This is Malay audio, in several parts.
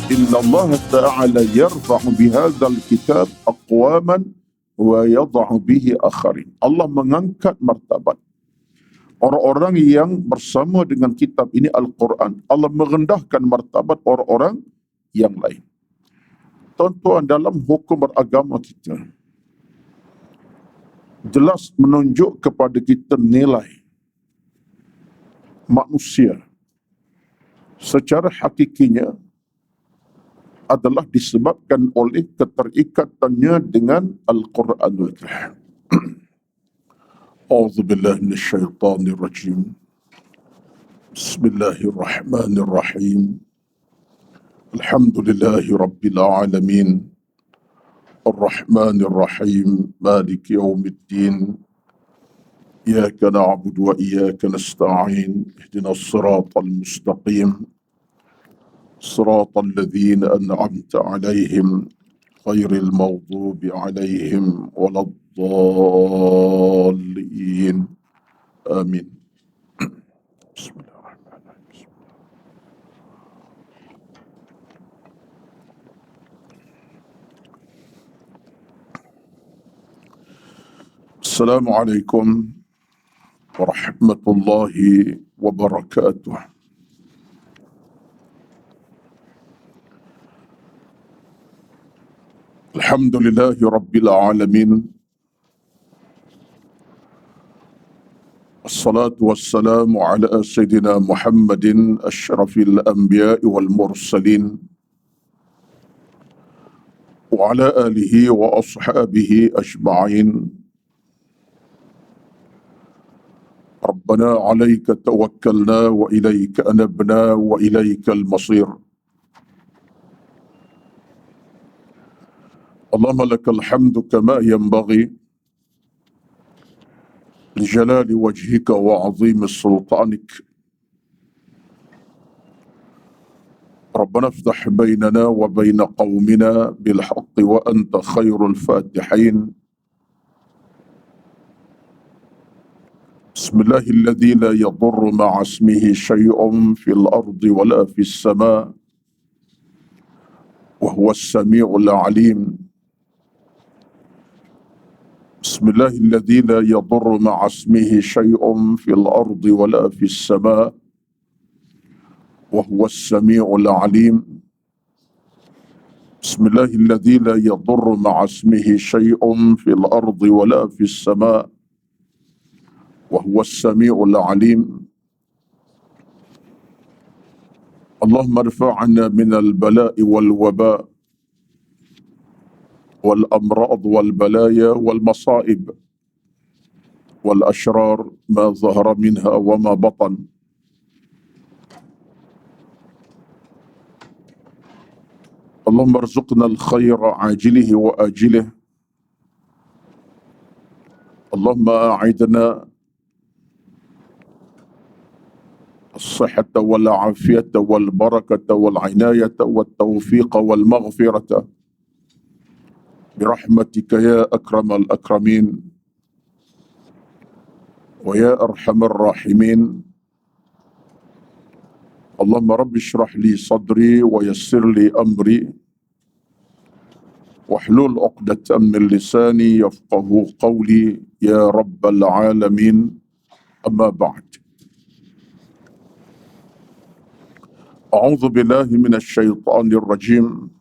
Inna Allah Ta'ala yarfa'u bihadzal kitab aqwaman wa yad'u bihi akharin. Allah mengangkat martabat orang-orang yang bersama dengan kitab ini Al-Quran. Allah merendahkan martabat orang-orang yang lain. Tuan-tuan, dalam hukum beragama kita jelas menunjuk kepada kita nilai manusia secara hakikinya adalah disebabkan oleh keterikatannya dengan Al-Quranul Karim. A'udzu billahi minasyaitonir rajim. Bismillahirrahmanirrahim. Alhamdulillahi rabbil alamin. Ar-Rahmanir Rahim. Maliki yaumiddin. Iyyaka na'budu wa iyyaka nasta'in. Ihdinas siratal mustaqim. صراط الذين أنعمت عليهم غير المغضوب عليهم ولا الضالين آمين. بسم الله الرحمن الرحيم. السلام عليكم ورحمة الله وبركاته. Alhamdulillahi Rabbil Alamin. Assalatu wassalamu ala Sayyidina Muhammadin ashrafil anbiya'i wal mursalin wa ala alihi wa ashabihi ajma'in. Rabbana alayka tawakkalna wa ilayka anabna wa ilayka al-masir. Allahumma lakal hamdu kama yanbaghi li jalali wajhika wa azimi sultanik. Rabbana iftah bainana wa baina qawmina bil haqqi wa anta khairul fatihin. Bismillahilladzi la yadurru ma'a ismihi syai'un fil ardi wa la fis sama' wa huwas sami'ul 'alim. Bismillahilladzi la yadurru ma'a ismihi syai'un fil ardi wa la fis sama' wa huwas sami'ul 'alim. Bismillahilladzi la yadurru ma'a ismihi syai'un fil ardi wa la fis sama' wa huwas sami'ul 'alim. Allahumma irfa'na minal bala'i wal waba' والأمراض والبلايا والمصائب والأشرار ما ظهر منها وما بطن. اللهم ارزقنا الخير عاجله وآجله. اللهم أعدنا الصحة والعافية والبركة والعناية والتوفيق والمغفرة برحمتك يا أكرم الأكرمين ويا أرحم الراحمين. اللهم رب اشرح لي صدري ويسر لي أمري واحلل عقدة من لساني يفقه قولي يا رب العالمين. أما بعد، أعوذ بالله من الشيطان الرجيم.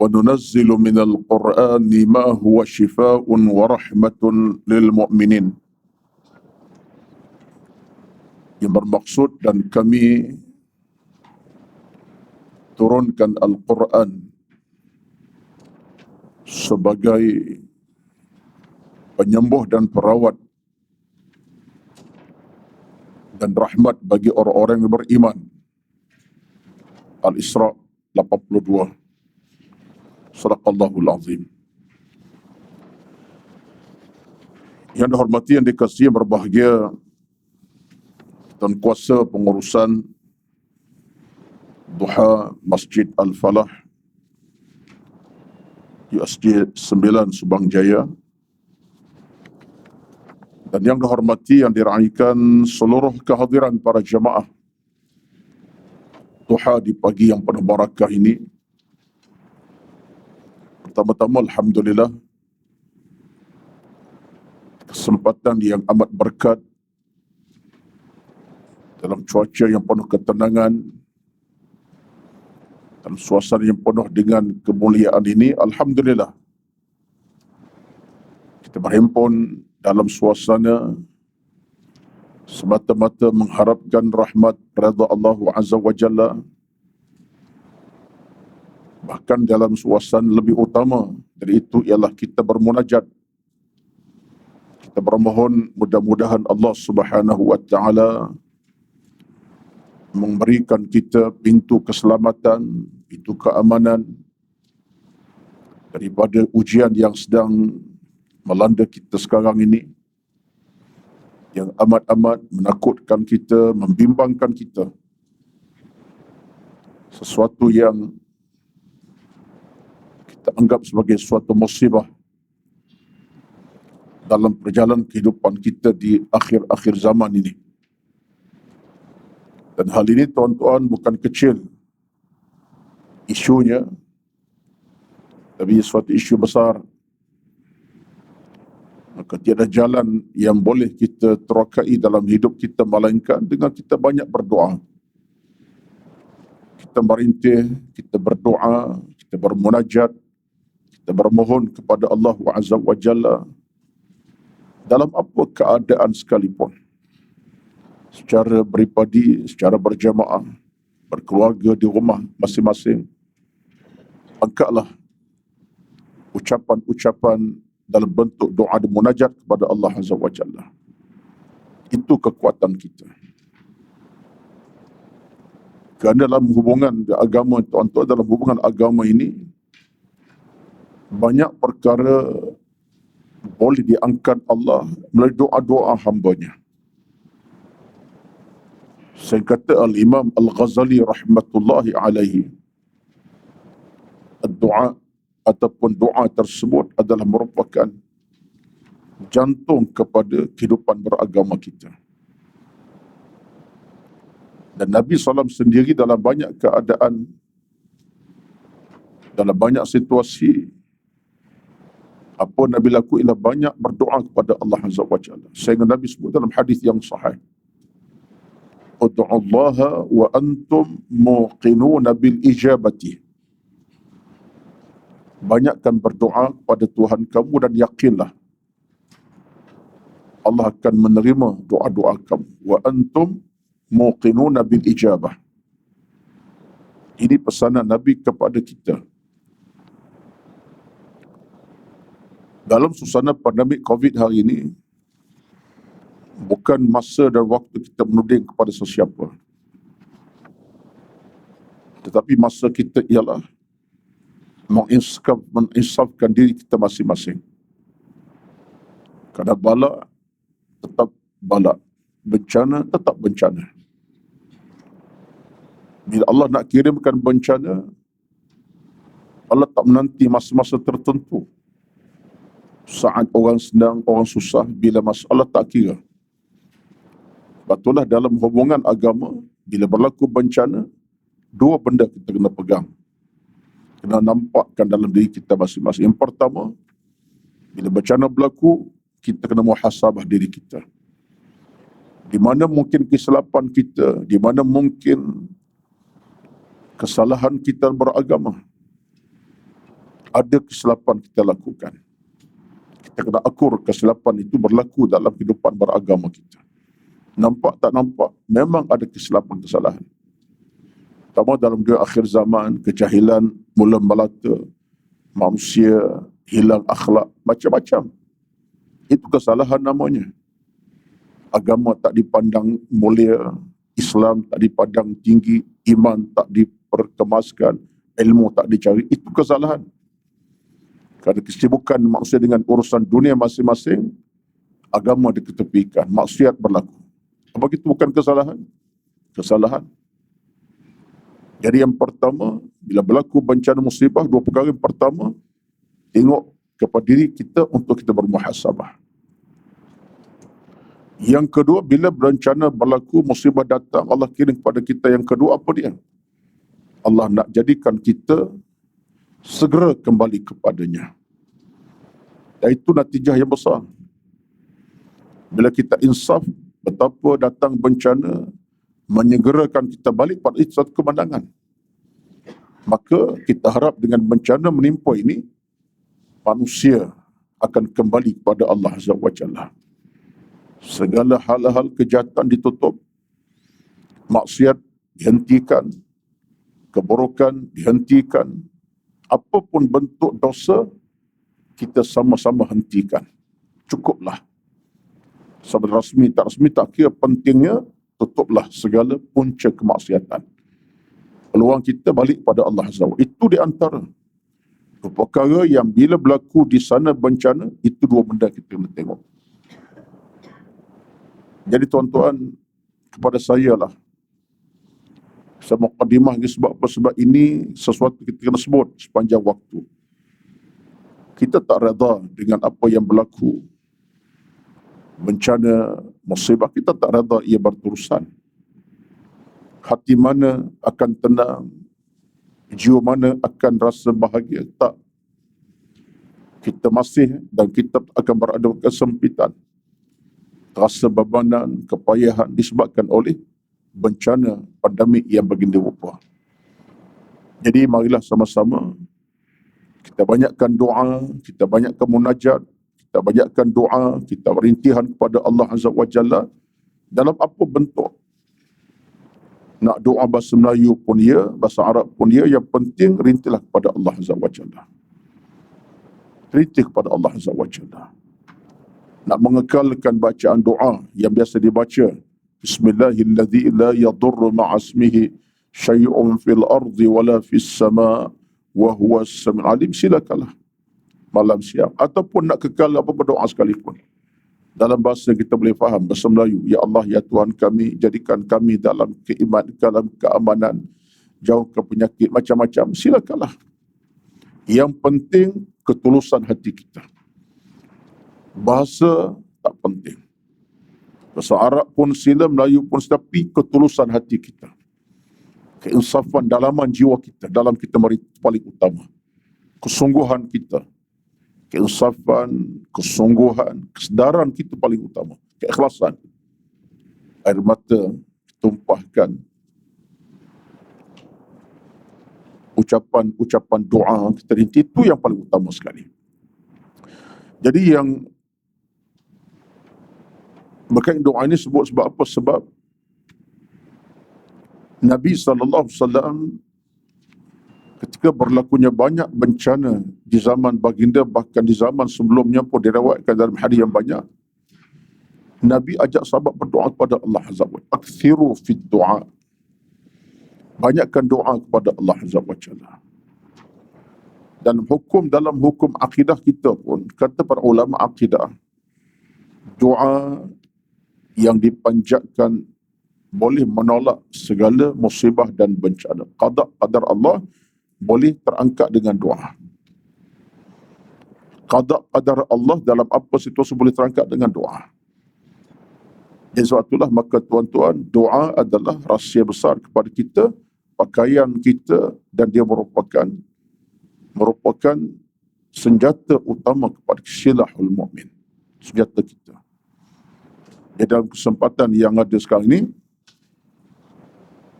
وننزل من القرآن ما هو شفاء ورحمة للمؤمنين. Yang bermaksud, dan kami turunkan Al-Quran sebagai penyembuh dan perawat dan rahmat bagi orang-orang yang beriman. Al-Isra 82. Sadaqallahul Azim. Yang dihormati, yang dikasihi, yang berbahagia dan kuasa pengurusan Duha Masjid Al-Falah USJ 9 Subang Jaya, dan yang dihormati, yang diraikan seluruh kehadiran para jemaah duha di pagi yang penuh barakah ini. Pertama-tama alhamdulillah, kesempatan yang amat berkat dalam cuaca yang penuh ketenangan, dalam suasana yang penuh dengan kemuliaan ini. Alhamdulillah, kita berhimpun dalam suasana semata-mata mengharapkan rahmat redha Allah Azza wa Jalla. Bahkan dalam suasana lebih utama dari itu ialah kita bermunajat. Kita bermohon mudah-mudahan Allah Subhanahu wa taala memberikan kita pintu keselamatan, pintu keamanan daripada ujian yang sedang melanda kita sekarang ini, yang amat-amat menakutkan kita, membimbangkan kita. Sesuatu yang kita anggap sebagai suatu musibah dalam perjalanan kehidupan kita di akhir-akhir zaman ini. Dan hal ini tuan-tuan bukan kecil isunya, tapi suatu isu besar. Maka tiada jalan yang boleh kita terokai dalam hidup kita melainkan dengan kita banyak berdoa. Kita merintih, kita berdoa, kita bermunajat, kita bermohon kepada Allah Azza wa Jalla dalam apa keadaan sekalipun. Secara peribadi, secara berjamaah, berkeluarga di rumah masing-masing. Angkatlah ucapan-ucapan dalam bentuk doa dan munajat kepada Allah Azza wa Jalla. Itu kekuatan kita. Kerana dalam hubungan agama, tuan-tuan, dalam hubungan agama ini, banyak perkara boleh diangkat Allah melalui doa-doa hambanya. Saya kata Al-Imam Al-Ghazali rahmatullahi alaihi, doa ataupun doa tersebut adalah merupakan jantung kepada kehidupan beragama kita. Dan Nabi SAW sendiri dalam banyak keadaan, dalam banyak situasi, apa Nabi laku ialah banyak berdoa kepada Allah Azza wa Jalla. Sehingga Nabi sebut dalam hadis yang sahih, Ud'ullaha wa antum muqinuna bil ijabati. Banyakkan berdoa kepada Tuhan kamu dan yakinlah Allah akan menerima doa-doa kamu. Wa antum muqinuna bil ijabah. Ini pesanan Nabi kepada kita. Dalam suasana pandemik COVID hari ini, bukan masa dan waktu kita menuding kepada sesiapa. Tetapi masa kita ialah menginsafkan diri kita masing-masing. Kerana bala tetap bala, bencana tetap bencana. Bila Allah nak kirimkan bencana, Allah tak menanti masa-masa tertentu. Saat orang senang, orang susah, bila masalah tak kira. Betullah dalam hubungan agama, bila berlaku bencana, dua benda kita kena pegang. Kena nampakkan dalam diri kita masing-masing. Yang pertama, bila bencana berlaku, kita kena muhasabah diri kita. Di mana mungkin kesilapan kita, di mana mungkin kesalahan kita beragama. Ada kesilapan kita lakukan. Kita kena akur kesilapan itu berlaku dalam kehidupan beragama kita. Nampak tak nampak, memang ada kesilapan kesalahan. Pertama, dalam dunia akhir zaman, kejahilan mula melata, manusia hilang akhlak, macam-macam. Itu kesalahan namanya. Agama tak dipandang mulia, Islam tak dipandang tinggi, iman tak diperkemaskan, ilmu tak dicari. Itu kesalahan. Kerana kesibukan manusia dengan urusan dunia masing-masing, agama diketepikan, maksiat berlaku. Apa itu bukan kesalahan? Kesalahan. Jadi yang pertama, bila berlaku bencana musibah, dua perkara. Yang pertama, tengok kepada diri kita untuk kita bermuhasabah. Yang kedua, bila bencana berlaku, musibah datang, Allah kirim kepada kita yang kedua, apa dia? Allah nak jadikan kita segera kembali kepadanya. Dan itu natijah yang besar. Bila kita insaf, betapa datang bencana menyegerakan kita balik pada satu kemandangan. Maka kita harap dengan bencana menimpa ini, manusia akan kembali kepada Allah Azza wa Jalla. Segala hal-hal kejahatan ditutup, maksiat dihentikan, keburukan dihentikan, apapun bentuk dosa, kita sama-sama hentikan. Cukuplah. Sama rasmi tak rasmi tak kira, pentingnya tutuplah segala punca kemaksiatan. Peluang kita balik pada Allah Azza wa Jalla. Itu di antara perkara yang bila berlaku di sana bencana, itu dua benda kita kena tengok. Jadi tuan-tuan, kepada saya lah, saya muqaddimah ni sebab apa? Sebab ini sesuatu kita kena sebut sepanjang waktu. Kita tak redha dengan apa yang berlaku. Bencana, musibah, kita tak redha ia berterusan. Hati mana akan tenang, jiwa mana akan rasa bahagia? Tak. Kita masih dan kita akan berada kesempitan, rasa bebanan, kepayahan disebabkan oleh bencana pandemik yang begini rupa. Jadi marilah sama-sama kita banyakkan doa, kita banyakkan munajat, kita banyakkan doa, kita berintihan kepada Allah Azza wa Jalla dalam apa bentuk. Nak doa bahasa Melayu pun ya, bahasa Arab pun ya, yang penting rintilah kepada Allah Azza wa Jalla. Rintih kepada Allah Azza wa Jalla. Nak mengekalkan bacaan doa yang biasa dibaca, Bismillahilladzi la yadurru ma'asmihi syai'un fil ardi wala fis sama' wa huwas sami'ul alim, silakanlah malam siang. Ataupun nak kekal apa berdoa sekalipun, dalam bahasa kita boleh faham, bahasa Melayu, Ya Allah, Ya Tuhan kami, jadikan kami dalam dalam keamanan, jauh ke penyakit, macam-macam, silakanlah. Yang penting ketulusan hati kita. Bahasa tak penting. Bahasa Arab pun sila, Melayu pun, tapi ketulusan hati kita. Keinsafan dalaman jiwa kita, dalam kita paling utama. Kesungguhan kita. Keinsafan, kesungguhan, kesedaran kita paling utama. Keikhlasan. Air mata tumpahkan. Ucapan-ucapan doa kita, itu yang paling utama sekali. Jadi yang berkait doa ini sebut sebab apa? Sebab Nabi SAW ketika berlakunya banyak bencana di zaman baginda, bahkan di zaman sebelumnya pun diriwayatkan dalam hadis yang banyak, Nabi ajak sahabat berdoa kepada Allah Azza wa Jalla. Akthiru fid du'a. Banyakkan doa kepada Allah Azza wa Jalla. Dan dalam hukum akidah kita pun, kata para ulama akidah, doa yang dipanjatkan boleh menolak segala musibah dan bencana. Qadar Allah boleh terangkat dengan doa. Qadar Allah dalam apa situasi boleh terangkat dengan doa. Jadi sebab itulah maka tuan-tuan, doa adalah rahsia besar kepada kita, pakaian kita, dan dia merupakan senjata utama kepada silahul mu'min. Senjata kita. Di dalam kesempatan yang ada sekarang ini,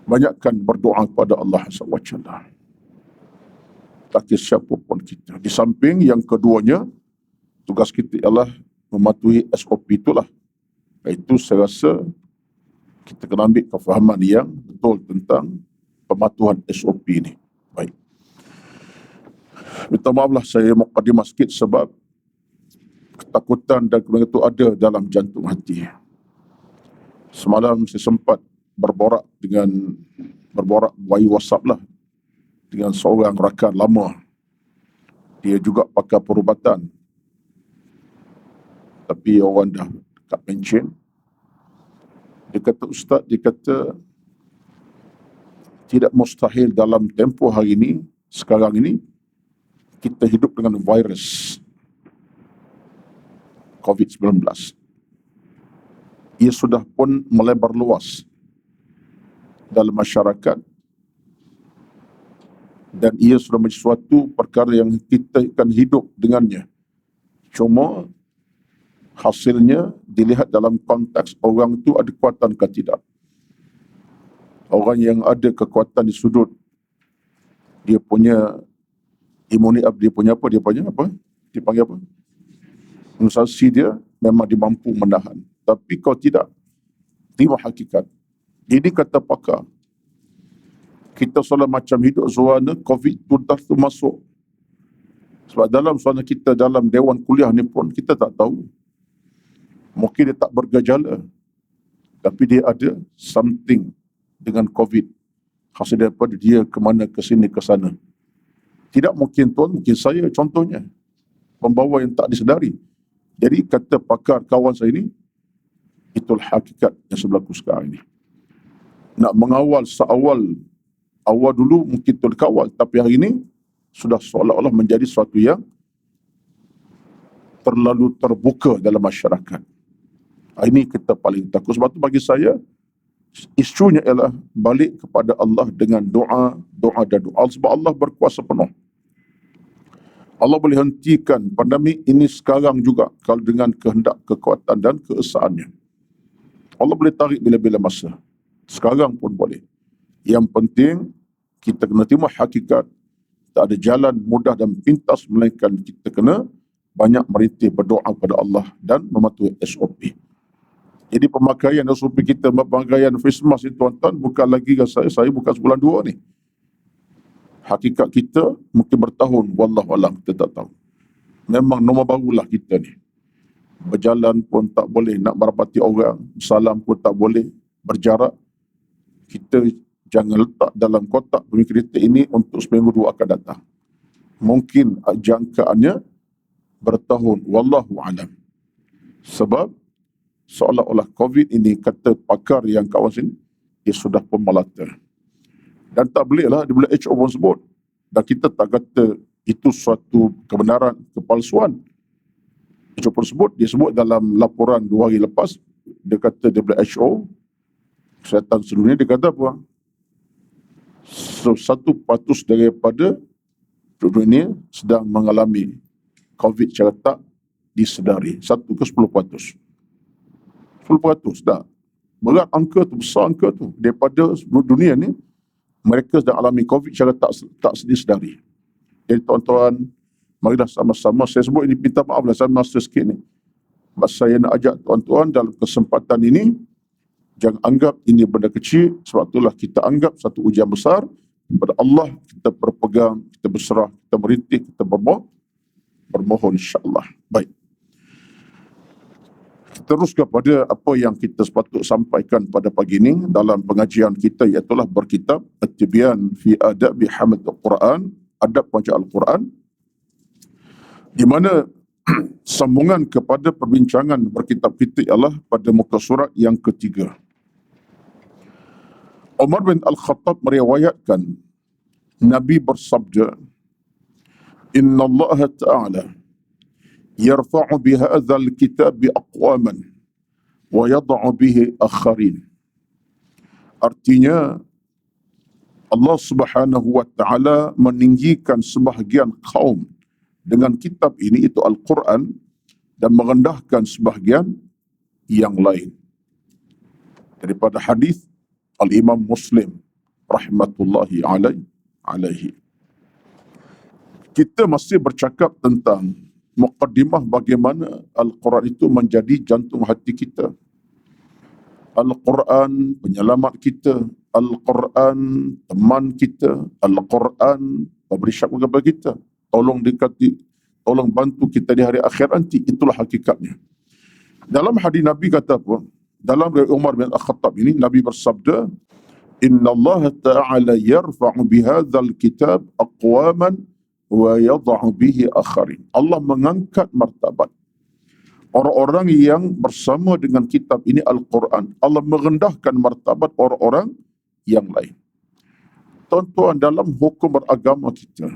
banyakkan berdoa kepada Allah SWT. Tak kira siapa pun kita. Di samping yang keduanya, tugas kita ialah mematuhi SOP itulah. Itu saya rasa kita kena ambil kefahaman yang betul tentang pematuhan SOP ini. Baik. Minta maaflah saya muqaddimah sikit sebab ketakutan dan kebingungan itu ada dalam jantung hati. Semalam saya sempat berborak via WhatsApp lah dengan seorang rakan lama. Dia juga pakar perubatan, tapi orang dah dekat pension. Dia kata, Ustaz, tidak mustahil dalam tempoh hari ini, sekarang ini, kita hidup dengan virus COVID-19. Ia sudah pun melebar luas dalam masyarakat, dan ia sudah menjadi suatu perkara yang kita akan hidup dengannya. Cuma hasilnya dilihat dalam konteks orang itu ada kekuatan ke tidak. Orang yang ada kekuatan di sudut, dia punya dia punya apa? Dipanggil apa? Imunisasi dia memang dia mampu menahan. Tapi kalau tidak, terima hakikat. Ini kata pakar. Kita soal macam hidup suara COVID tu dah tu masuk. Sebab dalam suara kita dalam dewan kuliah ni pun kita tak tahu. Mungkin dia tak bergejala, tapi dia ada something dengan COVID. Hasil daripada dia ke mana, ke sini, ke sana. Tidak mungkin tuan, mungkin saya contohnya. Pembawa yang tak disedari. Jadi kata pakar kawan saya ini, itulah hakikat yang berlaku sekarang ini. Nak mengawal awal dulu mungkin tu dikawal, tapi hari ini sudah seolah-olah menjadi sesuatu yang terlalu terbuka dalam masyarakat. Ini kita paling takut. Sebab itu bagi saya, isunya ialah balik kepada Allah dengan doa dan doa. Sebab Allah berkuasa penuh. Allah boleh hentikan pandemik ini sekarang juga kalau dengan kehendak, kekuatan dan keesaannya. Allah boleh tarik bila-bila masa. Sekarang pun boleh. Yang penting kita kena terima hakikat. Tak ada jalan mudah dan pintas melainkan kita kena banyak merintih berdoa kepada Allah dan mematuhi SOP. Jadi pemakaian SOP kita, pemakaian face mask ni tuan-tuan, bukan lagi saya bukan sebulan dua ni. Hakikat kita mungkin bertahun, wallahualam kita tak tahu. Memang nombor barulah kita ni. Berjalan pun tak boleh, nak merapati orang, salam pun tak boleh, berjarak. Kita jangan letak dalam kotak pemikiran ini untuk seminggu dua akan datang. Mungkin jangkaannya bertahun, wallahualam. Sebab seolah-olah COVID ini, kata pakar yang kawan sini, dia sudah pun melata. Dan tak bolehlah, dia boleh WHO pun sebut. Dan kita tak kata itu suatu kebenaran, kepalsuan. WHO pun sebut, dia sebut dalam laporan 2 hari lepas, dia kata WHO, Kesihatan Sedunia, dia kata apa? Satu patus daripada dunia sedang mengalami COVID secara tak disedari. 1 ke 10%. 10% dah. Berat angka tu, besar angka tu. Daripada seluruh dunia ni, mereka sedang alami COVID secara tak disedari. Jadi tuan-tuan, marilah sama-sama, saya sebut ini, minta maaf lah saya master sikit ni. Sebab saya nak ajak tuan-tuan dalam kesempatan ini, jangan anggap ini benda kecil, sebab itulah kita anggap satu ujian besar kepada Allah. Kita berpegang, kita berserah, kita merintih, kita bermohon insya-Allah. Baik. Terus kepada apa yang kita sepatut sampaikan pada pagi ini dalam pengajian kita, iaitulah berkitab At-Tibyan fi Adabi Hamd Al-Quran, adab baca Al-Quran, di mana sambungan kepada perbincangan berkitab kita ialah pada muka surat yang ketiga. Umar bin Al-Khattab meriwayatkan Nabi bersabda, Inna Allah Ta'ala yarfa'u bihadzal kitab aqwaman wa yad'u bihi akharin. Artinya Allah Subhanahu wa taala meninggikan sebahagian kaum dengan kitab ini, itu Al-Quran, dan merendahkan sebahagian yang lain. Daripada hadis Al-Imam Muslim rahmatullahi alaihi. Kita masih bercakap tentang muqaddimah bagaimana Al-Quran itu menjadi jantung hati kita. Al-Quran penyelamat kita, Al-Quran teman kita, Al-Quran pemberi syafaat kepada kita, tolong bantu kita di hari akhir nanti. Itulah hakikatnya. Dalam hadis Nabi kata apa? Dalam riwayat Umar bin Al-Khattab ini, Nabi bersabda, Inna Allah Ta'ala yarfa'u bihadzal kitab aqwaman wa yad'u bihi akharin. Allah mengangkat martabat orang-orang yang bersama dengan kitab ini Al-Quran. Allah merendahkan martabat orang-orang yang lain. Tuan-tuan, dalam hukum beragama kita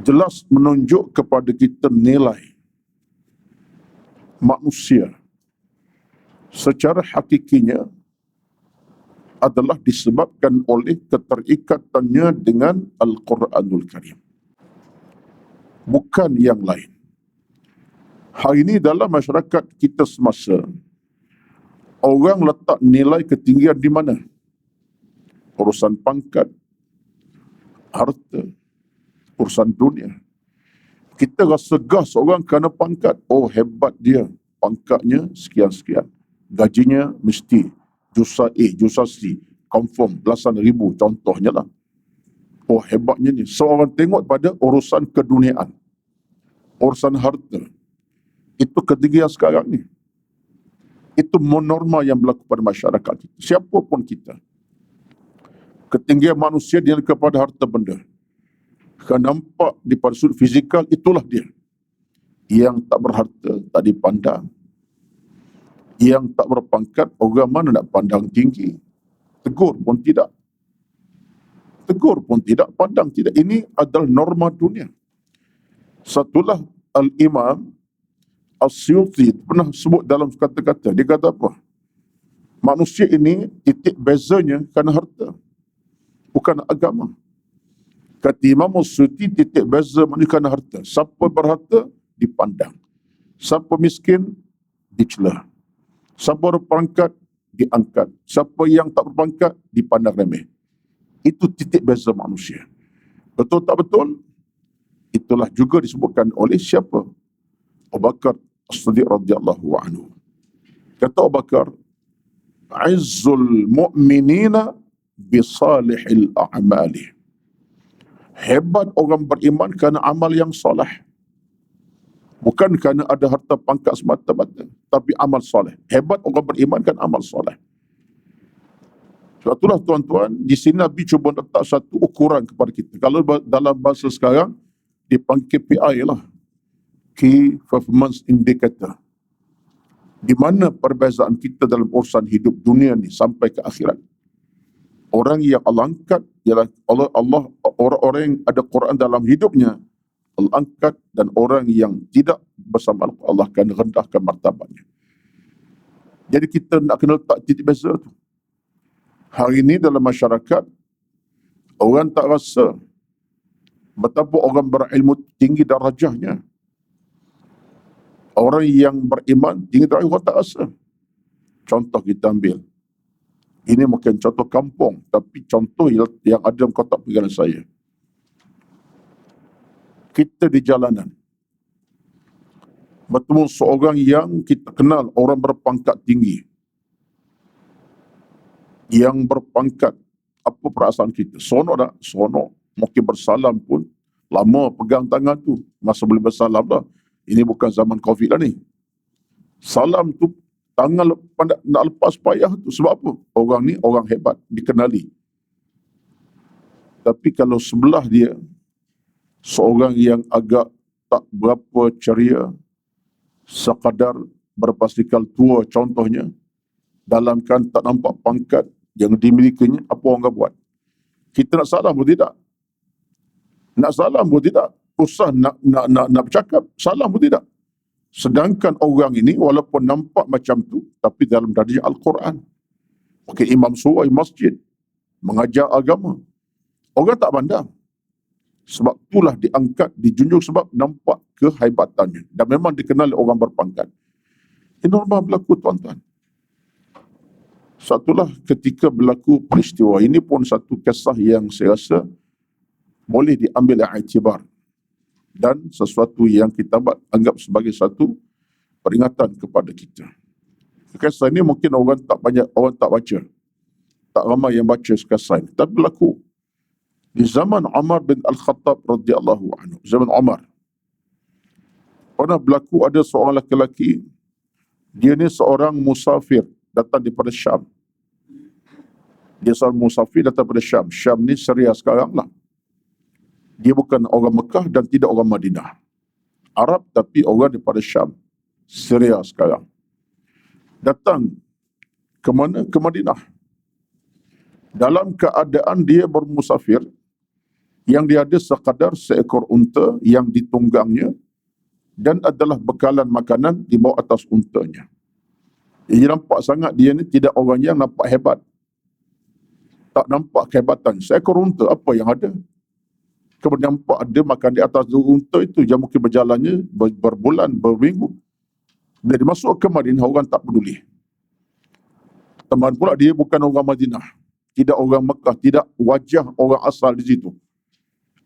jelas menunjuk kepada kita nilai manusia secara hakikinya adalah disebabkan oleh keterikatannya dengan Al-Quranul Karim. Bukan yang lain. Hari ini dalam masyarakat kita semasa, orang letak nilai ketinggian di mana? Urusan pangkat, harta, urusan dunia. Kita rasa gas orang kerana pangkat. Oh, hebat dia. Pangkatnya sekian-sekian. Gajinya mesti jusa A, jusa C. Confirm belasan ribu contohnya lah. Oh, hebatnya ni. Seorang tengok pada urusan keduniaan. Urusan harta. Itu ketinggian sekarang ni. Itu norma yang berlaku pada masyarakat kita. Siapa pun kita. Ketinggian manusia dia kepada harta benda. Kerana nampak di pada sudut fizikal, itulah dia. Yang tak berharta, tak dipandang. Yang tak berpangkat, orang mana nak pandang tinggi. Tegur pun tidak. Tegur pun tidak, pandang tidak. Ini adalah norma dunia. Satulah Al-Imam As-Suyuti pernah sebut dalam kata-kata. Dia kata apa? Manusia ini titik bezanya kerana harta. Bukan agama. Kata Imam As-Suyuti, titik beza manusia kerana harta. Siapa berharta, dipandang. Siapa miskin, dicela. Siapa berpangkat, diangkat. Siapa yang tak berpangkat, dipandang remeh. Itu titik beza manusia. Betul tak betul? Itulah juga disebutkan oleh siapa? Abu Bakar As-Siddiq radhiyallahu anhu. Kata Abu Bakar, "Izzul mu'minina bisalihil a'mali." Hebat orang beriman kerana amal yang soleh. Bukan kerana ada harta pangkat semata-mata, tapi amal soleh. Hebat orang beriman kan amal soleh. Sebab itulah tuan-tuan, di sini Nabi cuba letak satu ukuran kepada kita. Kalau dalam bahasa sekarang, dipanggil KPI lah. Key Performance Indicator. Di mana perbezaan kita dalam urusan hidup dunia ni sampai ke akhirat. Orang yang Allah angkat ialah orang-orang yang ada Quran dalam hidupnya, Allah angkat, dan orang yang tidak bersama Allah akan rendahkan martabatnya. Jadi kita nak kena letak titik beza tu. Hari ini dalam masyarakat, orang tak rasa betapa orang berilmu tinggi darajahnya. Orang yang beriman tinggi darajah, orang tak rasa. Contoh kita ambil. Ini mungkin contoh kampung, tapi contoh yang ada dalam kotak pikiran saya. Kita di jalanan, bertemu seorang yang kita kenal, orang berpangkat tinggi. Yang berpangkat, apa perasaan kita? Seronok tak? Seronok. Mungkin bersalam pun, lama pegang tangan tu, masa boleh bersalam dah. Ini bukan zaman COVID lah ni. Salam tu, tangan nak lepas payah tu. Sebab apa? Orang ni orang hebat, dikenali. Tapi kalau sebelah dia, seorang yang agak tak berapa ceria, sekadar berpasikal tua contohnya, dalam kan tak nampak pangkat yang dimilikinya, apa orang akan buat? Kita nak salam pun tidak. Nak salam pun tidak. Usah nak bercakap, salam pun tidak. Sedangkan orang ini walaupun nampak macam tu, tapi dalam darjah Al-Quran. Mungkin imam surah masjid, mengajar agama. Orang tak pandang. Sebab itulah diangkat, dijunjung sebab nampak kehebatannya. Dan memang dikenal orang berpangkat. Ini normal berlaku, tuan-tuan. Satulah ketika berlaku peristiwa ini pun satu kisah yang saya rasa boleh diambil iktibar. Dan sesuatu yang kita anggap sebagai satu peringatan kepada kita. Kisah ini mungkin orang tak baca. Tak ramai yang baca kisah ini. Tapi berlaku di zaman Umar bin Al-Khattab radhiyallahu anhu. Zaman Umar. Pernah berlaku ada seorang lelaki, dia ni seorang musafir datang daripada Syam. Dia seorang musafir datang daripada Syam. Syam ni Syria sekarang lah. Dia bukan orang Mekah dan tidak orang Madinah. Arab tapi orang daripada Syam. Syria sekarang. Datang ke mana? Ke Madinah. Dalam keadaan dia bermusafir, yang dia ada sekadar seekor unta yang ditunggangnya dan adalah bekalan makanan di bawah atas untanya. Jadi nampak sangat dia ni tidak orang yang nampak hebat. Tak nampak kehebatan. Seekor unta, apa yang ada? Kemudian nampak dia makan di atas unta itu, yang mungkin berjalannya berbulan, berminggu. Bila dia masuk ke Madinah, orang tak peduli. Teman pula dia bukan orang Madinah, tidak orang Mekah, tidak wajah orang asal di situ.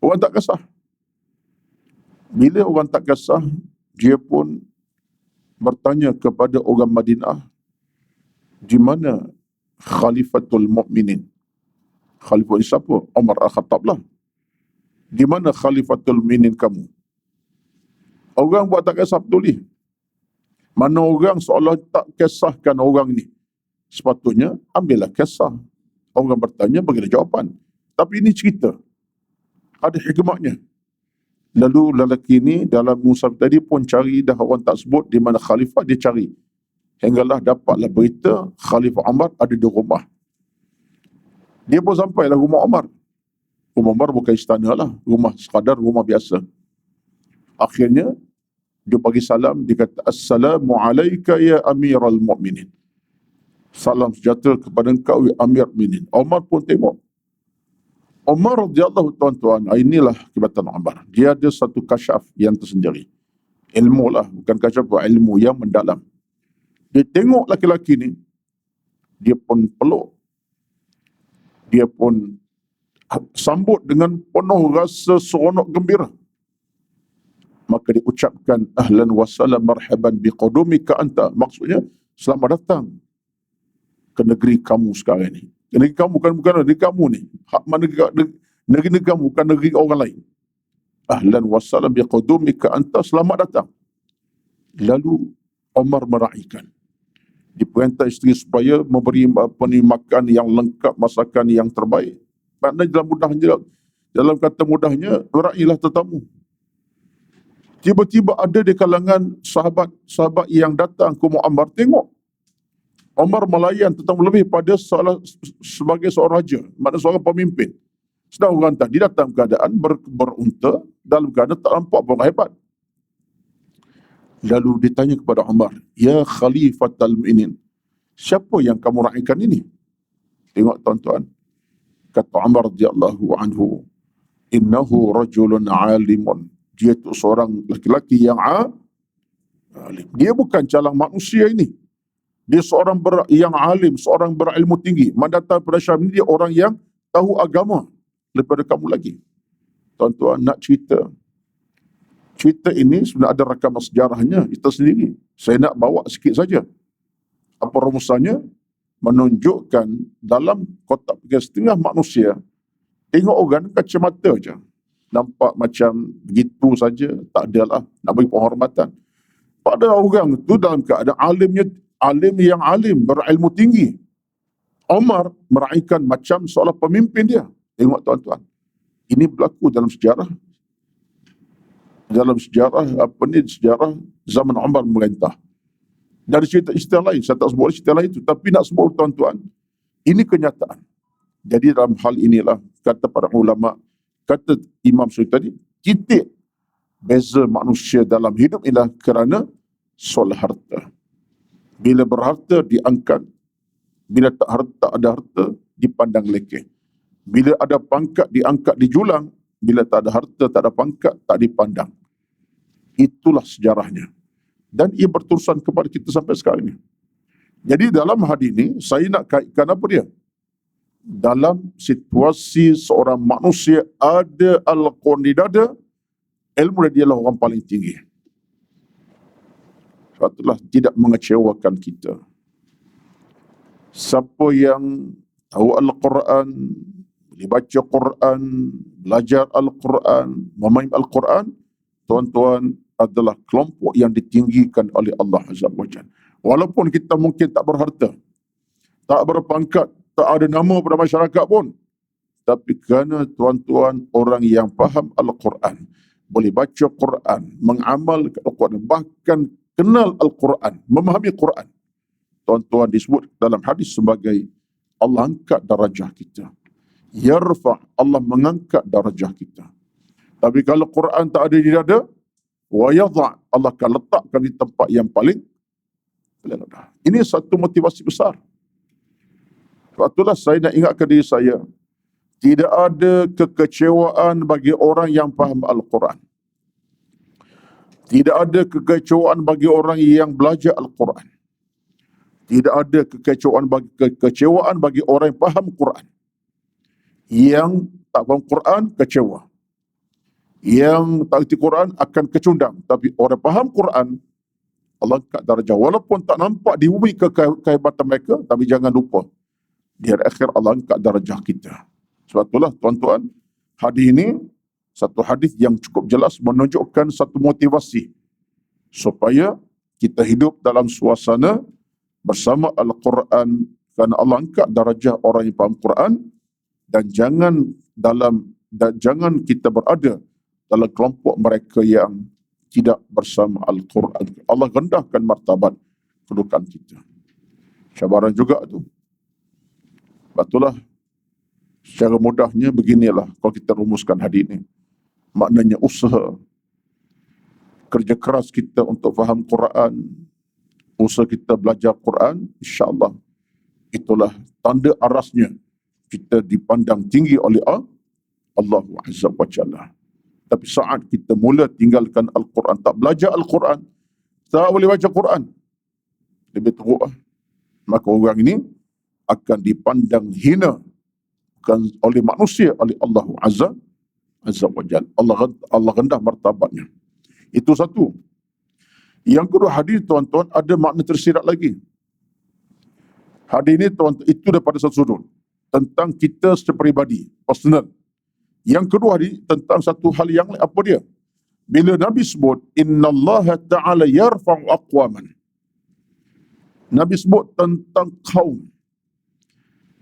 Orang tak kisah. Bila orang tak kisah, dia pun bertanya kepada orang Madinah, di mana Khalifatul Mukminin? Khalifah ini siapa? Umar Al-Khattab lah. Di mana Khalifatul Mukminin kamu? Orang buat tak kisah peduli. Mana orang seolah tak kisahkan orang ni. Sepatutnya ambillah kisah. Orang bertanya, bagilah jawapan. Tapi ini cerita. Ada hikmahnya. Lalu lelaki ini dalam musab tadi pun cari, dah orang tak sebut di mana khalifah, dia cari. Hinggalah dapatlah berita Khalifah Umar ada di rumah. Dia pun sampailah rumah Umar. Rumah Umar bukan istana lah, rumah sekadar, rumah biasa. Akhirnya dia bagi salam, dia kata, Assalamualaikum ya Amiral Mu'minin. Salam sejahtera kepada engkau ya Amir Mu'minin. Umar pun tengok. Umar radhiyallahu tuan-tuan, inilah kehebatan Umar. Dia ada satu kasyaf yang tersendiri. Ilmu lah, bukan kasyaf, ilmu yang mendalam. Dia tengok laki-laki ni, dia pun peluk. Dia pun sambut dengan penuh rasa seronok gembira. Maka diucapkan ahlan wa salam marhaban biqudumika anta. Maksudnya selamat datang ke negeri kamu sekarang ni. Negeri kamu bukan negeri kamu ni. Hak mana negeri kamu, bukan negeri orang lain. Ahlan wa salam biqudumika anta, selamat datang. Lalu Umar meraihkan. Diperintah isteri supaya memberi makan yang lengkap, masakan yang terbaik. Maknanya dalam kata mudahnya, meraihlah tetamu. Tiba-tiba ada di kalangan sahabat yang datang ke Muammar, tengok Umar melayan tetamu lebih pada sebagai seorang raja, maknanya seorang pemimpin. Sedang orang tadi datang keadaan berunta, dalam keadaan tak nampak pun hebat. Lalu ditanya kepada Umar, ya Khalifatul Mu'minin, siapa yang kamu raikan ini? Tengok tuan-tuan, kata Umar radhiyallahu anhu, innahu rajulun alimun. Dia itu seorang laki-laki yang alim. Dia bukan calang manusia ini. Dia seorang yang alim, seorang berilmu tinggi. Mendatang pada Syam ini, dia orang yang tahu agama daripada kamu lagi. Tuan-tuan, nak cerita. Cerita ini sebenarnya ada rakaman sejarahnya, itu sendiri. Saya nak bawa sikit saja. Apa rumusannya? Menunjukkan dalam kotak setengah manusia, tengok orang kacamata je. Nampak macam begitu saja, tak adalah nak bagi penghormatan. Pada orang itu dalam keadaan alim yang alim, berilmu tinggi. Umar meraihkan macam seolah pemimpin dia. Tengok tuan-tuan. Ini berlaku dalam sejarah. Sejarah zaman Umar memerintah. Dari cerita lain, saya tak sebut cerita lain itu, tapi nak sebut tuan-tuan, ini kenyataan. Jadi dalam hal inilah, kata para ulama, kata Imam Syafi'i tadi, titik beza manusia dalam hidup ialah kerana soal harta. Bila berharta diangkat, bila tak ada harta dipandang lekeh. Bila ada pangkat diangkat dijulang, bila tak ada harta, tak ada pangkat, tak dipandang. Itulah sejarahnya. Dan ia berterusan kepada kita sampai sekarang ini. Jadi dalam hadis ini, saya nak kaitkan apa dia? Dalam situasi seorang manusia ada Al-Quran di dada, ilmu dia adalah orang paling tinggi. Itulah tidak mengecewakan kita. Siapa yang tahu Al-Quran, dibaca Quran, belajar Al-Quran, memahami Al-Quran, tuan-tuan, adalah kelompok yang ditinggikan oleh Allah Azza wa Jalla. Walaupun kita mungkin tak berharta, tak berpangkat, tak ada nama pada masyarakat pun, tapi kerana tuan-tuan orang yang faham Al-Quran, boleh baca Quran, mengamal Al-Quran, bahkan kenal Al-Quran, memahami Quran, tuan-tuan disebut dalam hadis sebagai Allah angkat darajah kita. Yarfa', Allah mengangkat darajah kita. Tapi kalau Quran tak ada di dada, wa yadha', Allah akan letakkan di tempat yang paling rendah. Ini satu motivasi besar. Sebab itulah saya nak ingatkan diri saya, tidak ada kekecewaan bagi orang yang faham Al-Quran. Tidak ada kekecewaan bagi orang yang belajar Al-Quran. Tidak ada kekecewaan bagi orang yang faham Quran. Yang tak faham Quran, kecewa. Yang tak erti Quran akan kecundang. Tapi orang faham Quran, Allah angkat darjah. Walaupun tak nampak di bumi kehebatan mereka, tapi jangan lupa, di hari akhir Allah angkat darjah kita. Sebab itulah tuan-tuan, hadis ini satu hadis yang cukup jelas menunjukkan satu motivasi supaya kita hidup dalam suasana bersama Al-Quran, kerana Allah angkat darjah orang yang faham Quran, dan jangan kita berada dalam kelompok mereka yang tidak bersama Al-Quran. Allah rendahkan martabat kedudukan kita. Cabaran juga tu. Betulah, secara mudahnya beginilah kalau kita rumuskan hadis ini. Maknanya usaha, kerja keras kita untuk faham Quran, usaha kita belajar Quran, insya-Allah itulah tanda arasnya kita dipandang tinggi oleh Allah Azza wa Jalla. Tapi saat kita mula tinggalkan Al-Quran, tak belajar Al-Quran, tak boleh baca Quran, lebih teruk, maka orang ini akan dipandang hina bukan oleh manusia, oleh Allah Azza wa Jalla. Allah rendah martabatnya. Itu satu. Yang kedua, hadis tuan-tuan ada makna tersirat lagi. Hadis ini tuan-tuan itu daripada satu sudut tentang kita secara peribadi, personal. Yang kedua hadis tentang satu hal yang lain. Apa dia? Bila Nabi sebut innallaha ta'ala yarfa'u aqwaman, Nabi sebut tentang kaum.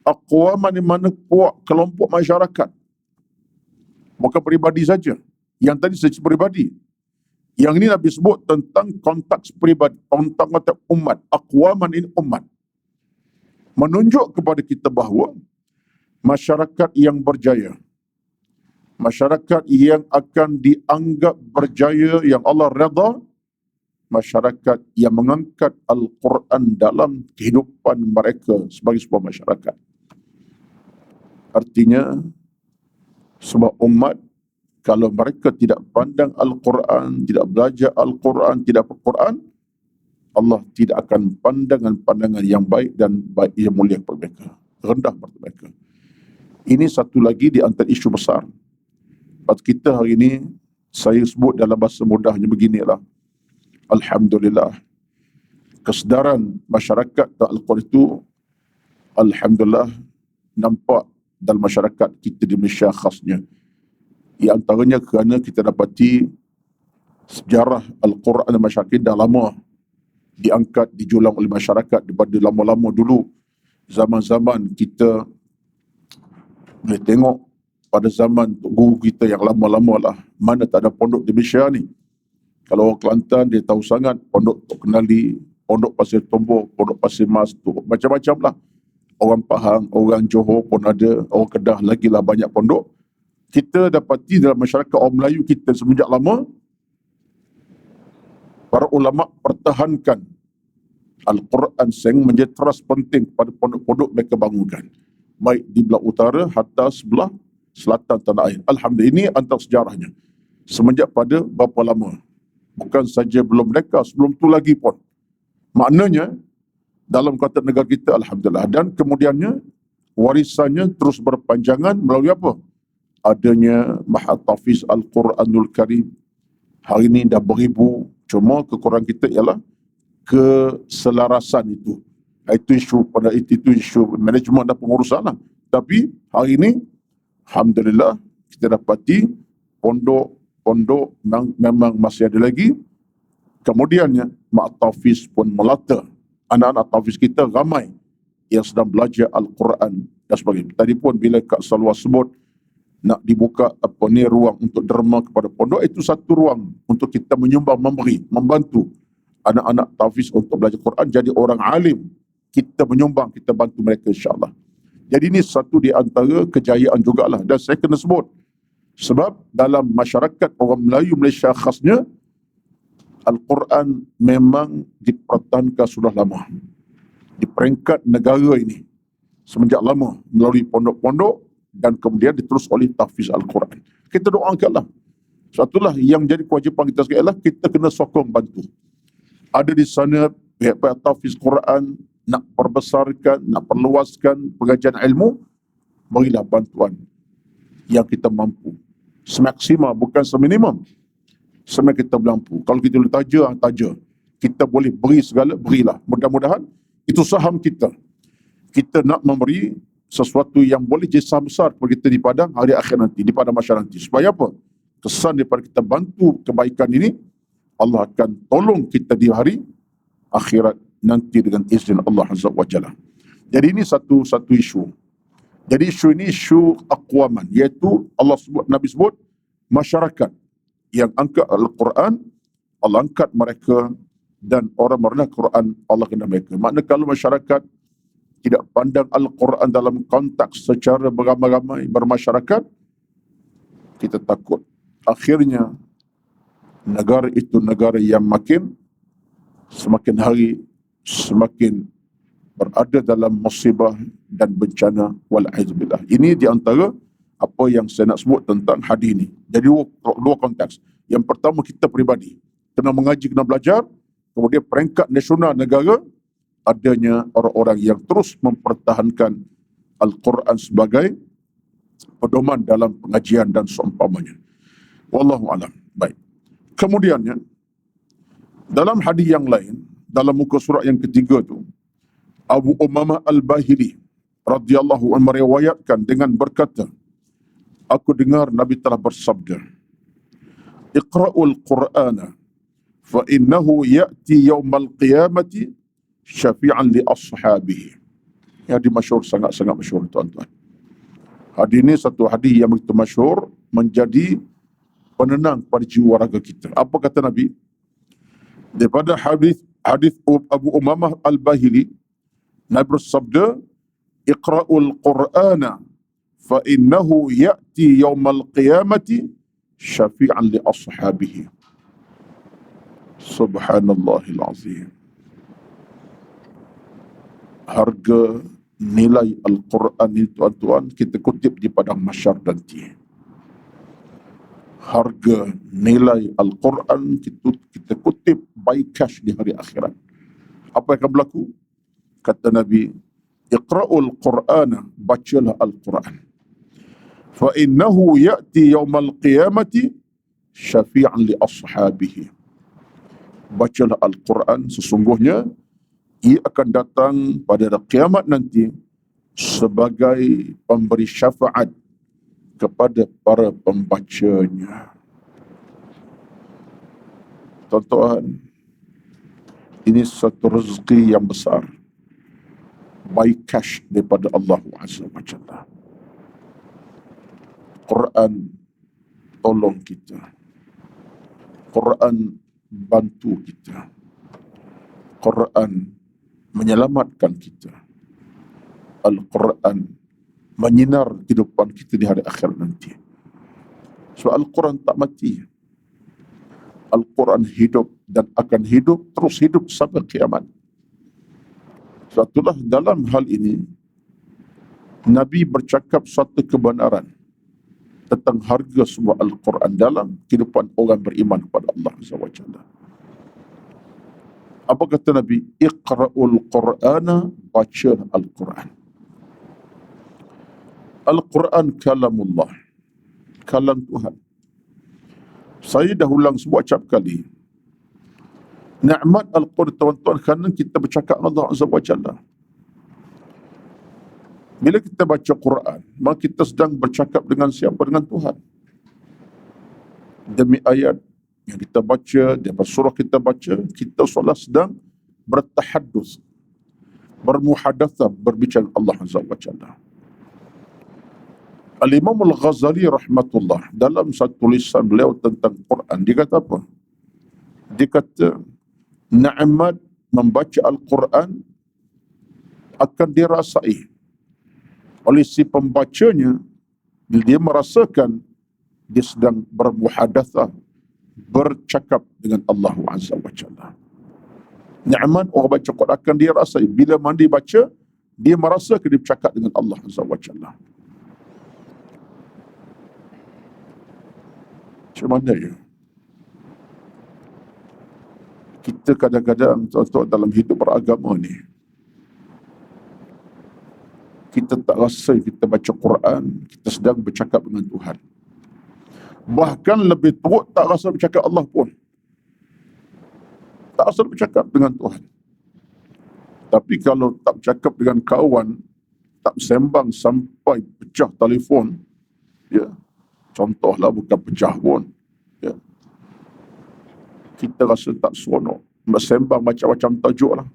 Aqwaman di mana kelompok masyarakat, bukan peribadi saja. Yang tadi secara peribadi. Yang ini Nabi sebut tentang konteks peribadi, konteks umat. Aqwaman ini umat. Menunjuk kepada kita bahawa masyarakat yang berjaya, masyarakat yang akan dianggap berjaya, yang Allah redha, masyarakat yang mengangkat Al-Quran dalam kehidupan mereka sebagai sebuah masyarakat. Artinya, sebab umat, kalau mereka tidak pandang Al-Quran, tidak belajar Al-Quran, tidak berquran, Allah tidak akan pandangan yang baik dan baik yang mulia kepada mereka. Rendah kepada mereka. Ini satu lagi di antara isu besar. Pada kita hari ini, saya sebut dalam bahasa mudahnya beginilah. Alhamdulillah, kesedaran masyarakat Al-Quran itu, alhamdulillah, nampak dalam masyarakat kita di Malaysia khasnya. Di antaranya kerana kita dapati sejarah Al-Quran dan masyarakat dah lama diangkat, dijulang oleh masyarakat daripada lama-lama dulu. Zaman-zaman kita boleh tengok pada zaman guru kita yang lama-lama lah, mana tak ada pondok di Malaysia ni. Kalau orang Kelantan dia tahu sangat pondok Tok Kenali, pondok Pasir Tombok, pondok Pasir Mas tu, macam-macam lah. Orang Pahang, orang Johor pun ada, orang Kedah lagilah banyak pondok. Kita dapati dalam masyarakat orang Melayu kita semenjak lama, para ulama pertahankan Al-Quran sehingga menjadi teras penting pada pondok-pondok mereka bangunkan, baik di belah utara hatta sebelah selatan tanah air. Alhamdulillah, ini antara sejarahnya. Semenjak pada berapa lama. Bukan saja belum mereka, sebelum tu lagi pun. Maknanya, dalam konteks negara kita, alhamdulillah. Dan kemudiannya, warisannya terus berpanjangan melalui apa? Adanya Mahat Tahfiz Al-Quranul Karim. Hari ini dah beribu, cuma kekurangan kita ialah keselarasan itu. Itu isu manajemen dan pengurusan lah. Tapi hari ini, alhamdulillah, kita dapati pondok memang masih ada lagi. Kemudiannya, Mahat Tahfiz pun melata. Anak-anak tahfiz kita ramai yang sedang belajar Al-Quran dan sebagainya. Tadi pun bila Kak Salwa sebut nak dibuka ruang untuk derma kepada pondok, itu satu ruang untuk kita menyumbang, memberi, membantu anak-anak tahfiz untuk belajar Quran jadi orang alim. Kita menyumbang, kita bantu mereka insya-Allah. Jadi ini satu di antara kejayaan jugalah, dan saya kena sebut sebab dalam masyarakat orang Melayu Malaysia khasnya, Al-Quran memang dipertahankan sudah lama di peringkat negara ini. semenjak lama melalui pondok-pondok dan kemudian diterus oleh tahfiz Al-Quran. Kita doakanlah. Satulah yang menjadi kewajipan kita sekali adalah kita kena sokong bantu. Ada di sana pihak-pihak tahfiz Quran nak perbesarkan, nak perluaskan pengajian ilmu, berilah bantuan yang kita mampu. Semaksimal, bukan seminimum. Semua kita mampu. Kalau kita boleh taja. Kita boleh beri segala, berilah. Mudah-mudahan itu saham kita. Kita nak memberi sesuatu yang boleh jadi saham besar kepada kita di padang hari akhir nanti, di padang mahsyar nanti. Supaya apa? Kesan daripada kita bantu kebaikan ini, Allah akan tolong kita di hari akhirat nanti dengan izin Allah Azza wa Jalla. Jadi ini satu isu. Jadi isu ini isu aqwaman, iaitu Nabi sebut masyarakat yang angkat Al-Quran, Allah angkat mereka, dan orang merendah Quran, Allah kena mereka. Maknanya kalau masyarakat tidak pandang Al-Quran dalam konteks secara beramai-ramai bermasyarakat, kita takut akhirnya negara itu negara yang semakin hari semakin berada dalam musibah dan bencana wal'aidzubillah. Ini di antara apa yang saya nak sebut tentang hadis ini. Jadi dua konteks. Yang pertama kita peribadi, kena mengaji, kena belajar. Kemudian peringkat nasional negara, adanya orang-orang yang terus mempertahankan Al-Quran sebagai pedoman dalam pengajian dan seumpamanya. Wallahu alam. Baik. Kemudiannya, dalam hadis yang lain, dalam muka surat yang ketiga tu, Abu Umamah Al-Bahili radhiyallahu anhu meriwayatkan dengan berkata, aku dengar Nabi telah bersabda, Iqra'ul Qur'ana fa innahu ya'ti yawmal qiyamati syafi'an li ashabihi. Yang dimasyhur, sangat-sangat masyhur tuan-tuan. Hadis ini satu hadis yang begitu masyhur, menjadi penenang pada jiwa raga kita. Apa kata Nabi? Daripada hadis Abu Umamah Al-Bahili, Nabi bersabda, Iqra'ul Qur'ana fa innahu ya'ti yawmal qiyamati syafi'an li ashabihi. Subhanallahil azim. Harga nilai Al-Quran ini tuan-tuan, kita kutip di padang mahsyar nanti. Harga nilai Al-Quran kita kutip by cash di hari akhirat. Apa yang akan berlaku? Kata Nabi, Iqra'ul Qur'ana, bacalah Al-Quran. Fa innahu ya'ti yawmal qiyamati syafi'an li ashabihi. Bacalah Al-Quran, sesungguhnya ia akan datang pada hari kiamat nanti sebagai pemberi syafaat kepada para pembacanya. Tuan-tuan, ini satu rezeki yang besar, by cash daripada Allah Azza wa Jalla. Quran tolong kita, Quran bantu kita, Quran menyelamatkan kita, Al-Quran menyinar kehidupan kita di hari akhir nanti. Sebab Al-Quran tak mati. Al-Quran hidup dan akan hidup, terus hidup sampai kiamat. Sebab itulah dalam hal ini, Nabi bercakap satu kebenaran tentang harga sebuah Al-Quran dalam kehidupan orang beriman kepada Allah SWT. Apa kata Nabi? Iqra'ul Qur'ana, baca Al-Quran. Al-Quran kalamullah, kalam Tuhan. Saya dah ulang sebuah kali. Nikmat Al-Quran tuan-tuan kerana kita bercakap dengan Allah Azza wa Jalla. Bila kita baca Quran, maka kita sedang bercakap dengan siapa? Dengan Tuhan. Demi ayat yang kita baca, daripada surah kita baca, kita seolah sedang bertahaddus, bermuhadatsah, berbicara Allah Azza wa Jalla. Al-Imam Al-Ghazali rahmatullah dalam satu tulisan beliau tentang Quran, dia kata apa? Dia kata, nikmat membaca Al-Quran akan dirasai oleh si pembacanya bila dia merasakan dia sedang bermuhadatsah, bercakap dengan Allah Azza wa Jalla. Nikmat orang baca Quran akan dirasai bila mandi baca, Dia merasa dia bercakap dengan Allah Azza wa Jalla. Macam mana ya? Kita kadang-kadang tuan-tuan dalam hidup beragama ni, kita tak rasa kita baca Quran, kita sedang bercakap dengan Tuhan. Bahkan lebih teruk tak rasa bercakap Allah pun. Tak rasa bercakap dengan Tuhan. Tapi kalau tak bercakap dengan kawan, tak sembang sampai pecah telefon, ya, contohlah bukan pecah pun, ya, kita rasa tak seronok. Bersembang macam-macam tajuk lah.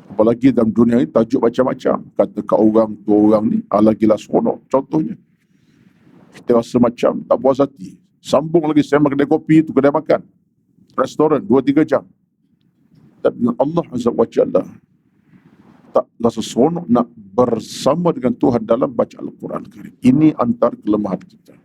Apalagi dalam dunia ini tajuk macam-macam. Kata kat orang tu orang ni, lagilah seronok. Contohnya, kita rasa macam tak puas hati. Sambung lagi sembang kedai kopi tu, kedai makan, restoran, 2-3 jam. Dan dengan Allah Azza wa Jalla, tak rasa seronok nak bersama dengan Tuhan dalam baca Al-Quran Karim. Ini antara kelemahan kita.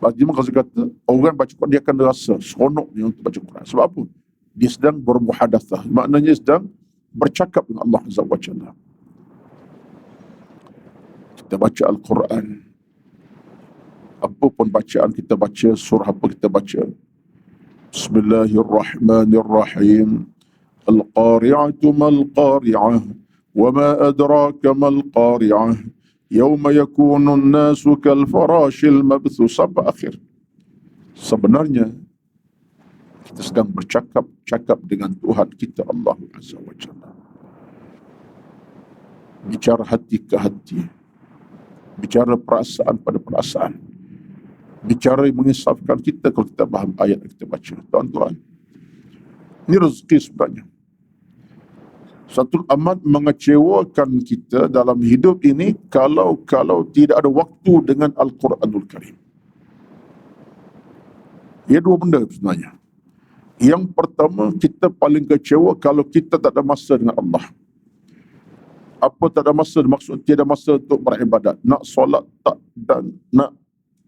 Bagi kalau saya kata, orang baca Quran, dia akan rasa seronoknya untuk baca Quran. Sebab apa? Dia sedang bermuhadathah. Maknanya sedang bercakap dengan Allah Azza wa Jalla. Kita baca Al-Quran, apa pun bacaan kita baca, surah apa kita baca, Bismillahirrahmanirrahim. Al-Qari'atu mal-Qari'ah, wa ma adraka mal-Qari'ah, Yawma yakunun nasu kal-farashil mabthus, sampai akhir. Sebenarnya kita sedang bercakap dengan Tuhan kita Allah Azza wa Jalla. Bicara hati ke hati, bicara perasaan pada perasaan, bicara yang mengisafkan kita kalau kita faham ayat yang kita baca. Tuan-tuan, ini rezeki sebenarnya. Satu amat mengecewakan kita dalam hidup ini kalau tidak ada waktu dengan Al-Quranul Karim. Ia dua benda sebenarnya. Yang pertama, kita paling kecewa kalau kita tak ada masa dengan Allah. Apa tak ada masa? Maksud tiada masa untuk beribadat. Nak solat tak, dan nak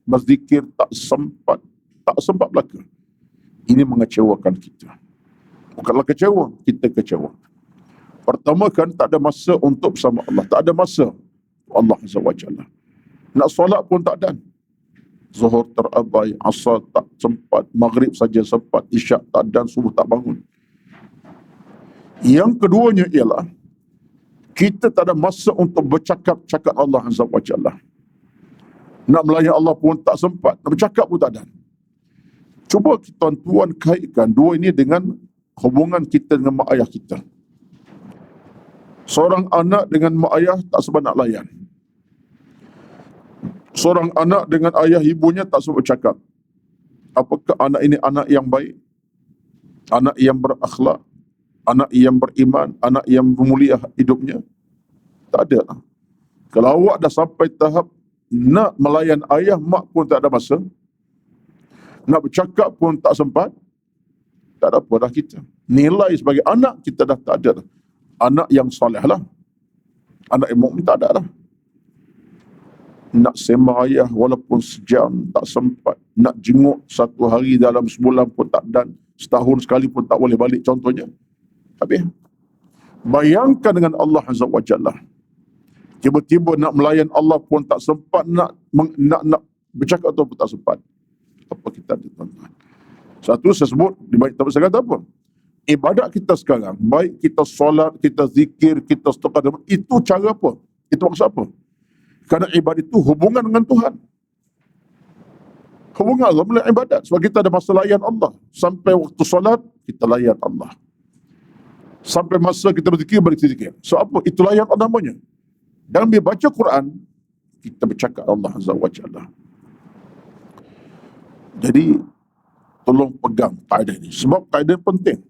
berzikir tak sempat belaka. Ini mengecewakan kita. Bukanlah kecewa, kita kecewa. Pertama kan tak ada masa untuk bersama Allah. Tak ada masa Allah Azza wa Jalla. Nak solat pun tak ada. Zuhur terabai, asar tak sempat, maghrib saja sempat, isyak tak ada, subuh tak bangun. Yang keduanya ialah kita tak ada masa untuk bercakap Allah Azza wa Jalla. Nak melayan Allah pun tak sempat, nak bercakap pun tak ada. Cuba tuan-tuan kaitkan dua ini dengan hubungan kita dengan mak ayah kita. Seorang anak dengan mak ayah tak sempat nak layan. Seorang anak dengan ayah ibunya tak sempat bercakap. Apakah anak ini anak yang baik? Anak yang berakhlak? Anak yang beriman? Anak yang mulia hidupnya? Tak ada. Kalau awak dah sampai tahap nak melayan ayah, mak pun tak ada masa, nak bercakap pun tak sempat, tak ada apa dah kita. Nilai sebagai anak kita dah tak ada dah. Anak yang soleh lah. Anak yang mukmin tak ada lah. Nak sembang ayah walaupun sejam tak sempat. Nak jenguk satu hari dalam sebulan pun tak dan. Setahun sekali pun tak boleh balik contohnya. Habis. Bayangkan dengan Allah Azza wa Jalla. Tiba-tiba nak melayan Allah pun tak sempat. Nak bercakap atau pun tak sempat. Apa kita ada tuan-tuan? Satu saya sebut, di baik tak saya kata apa? Ibadat kita sekarang, baik kita solat, kita zikir, kita istighfar, itu cara apa? Itu maksud apa? Kerana ibadat itu hubungan dengan Tuhan. Hubungan Allah melalui ibadat. Sebab kita ada masa layan Allah. Sampai waktu solat, kita layan Allah. Sampai masa kita berzikir, berzikir. So apa? Itu layan Allah namanya. Dan bila baca Quran, kita bercakap Allah Azza wa Jalla. Jadi, tolong pegang kaedah ini. Sebab kaedah penting.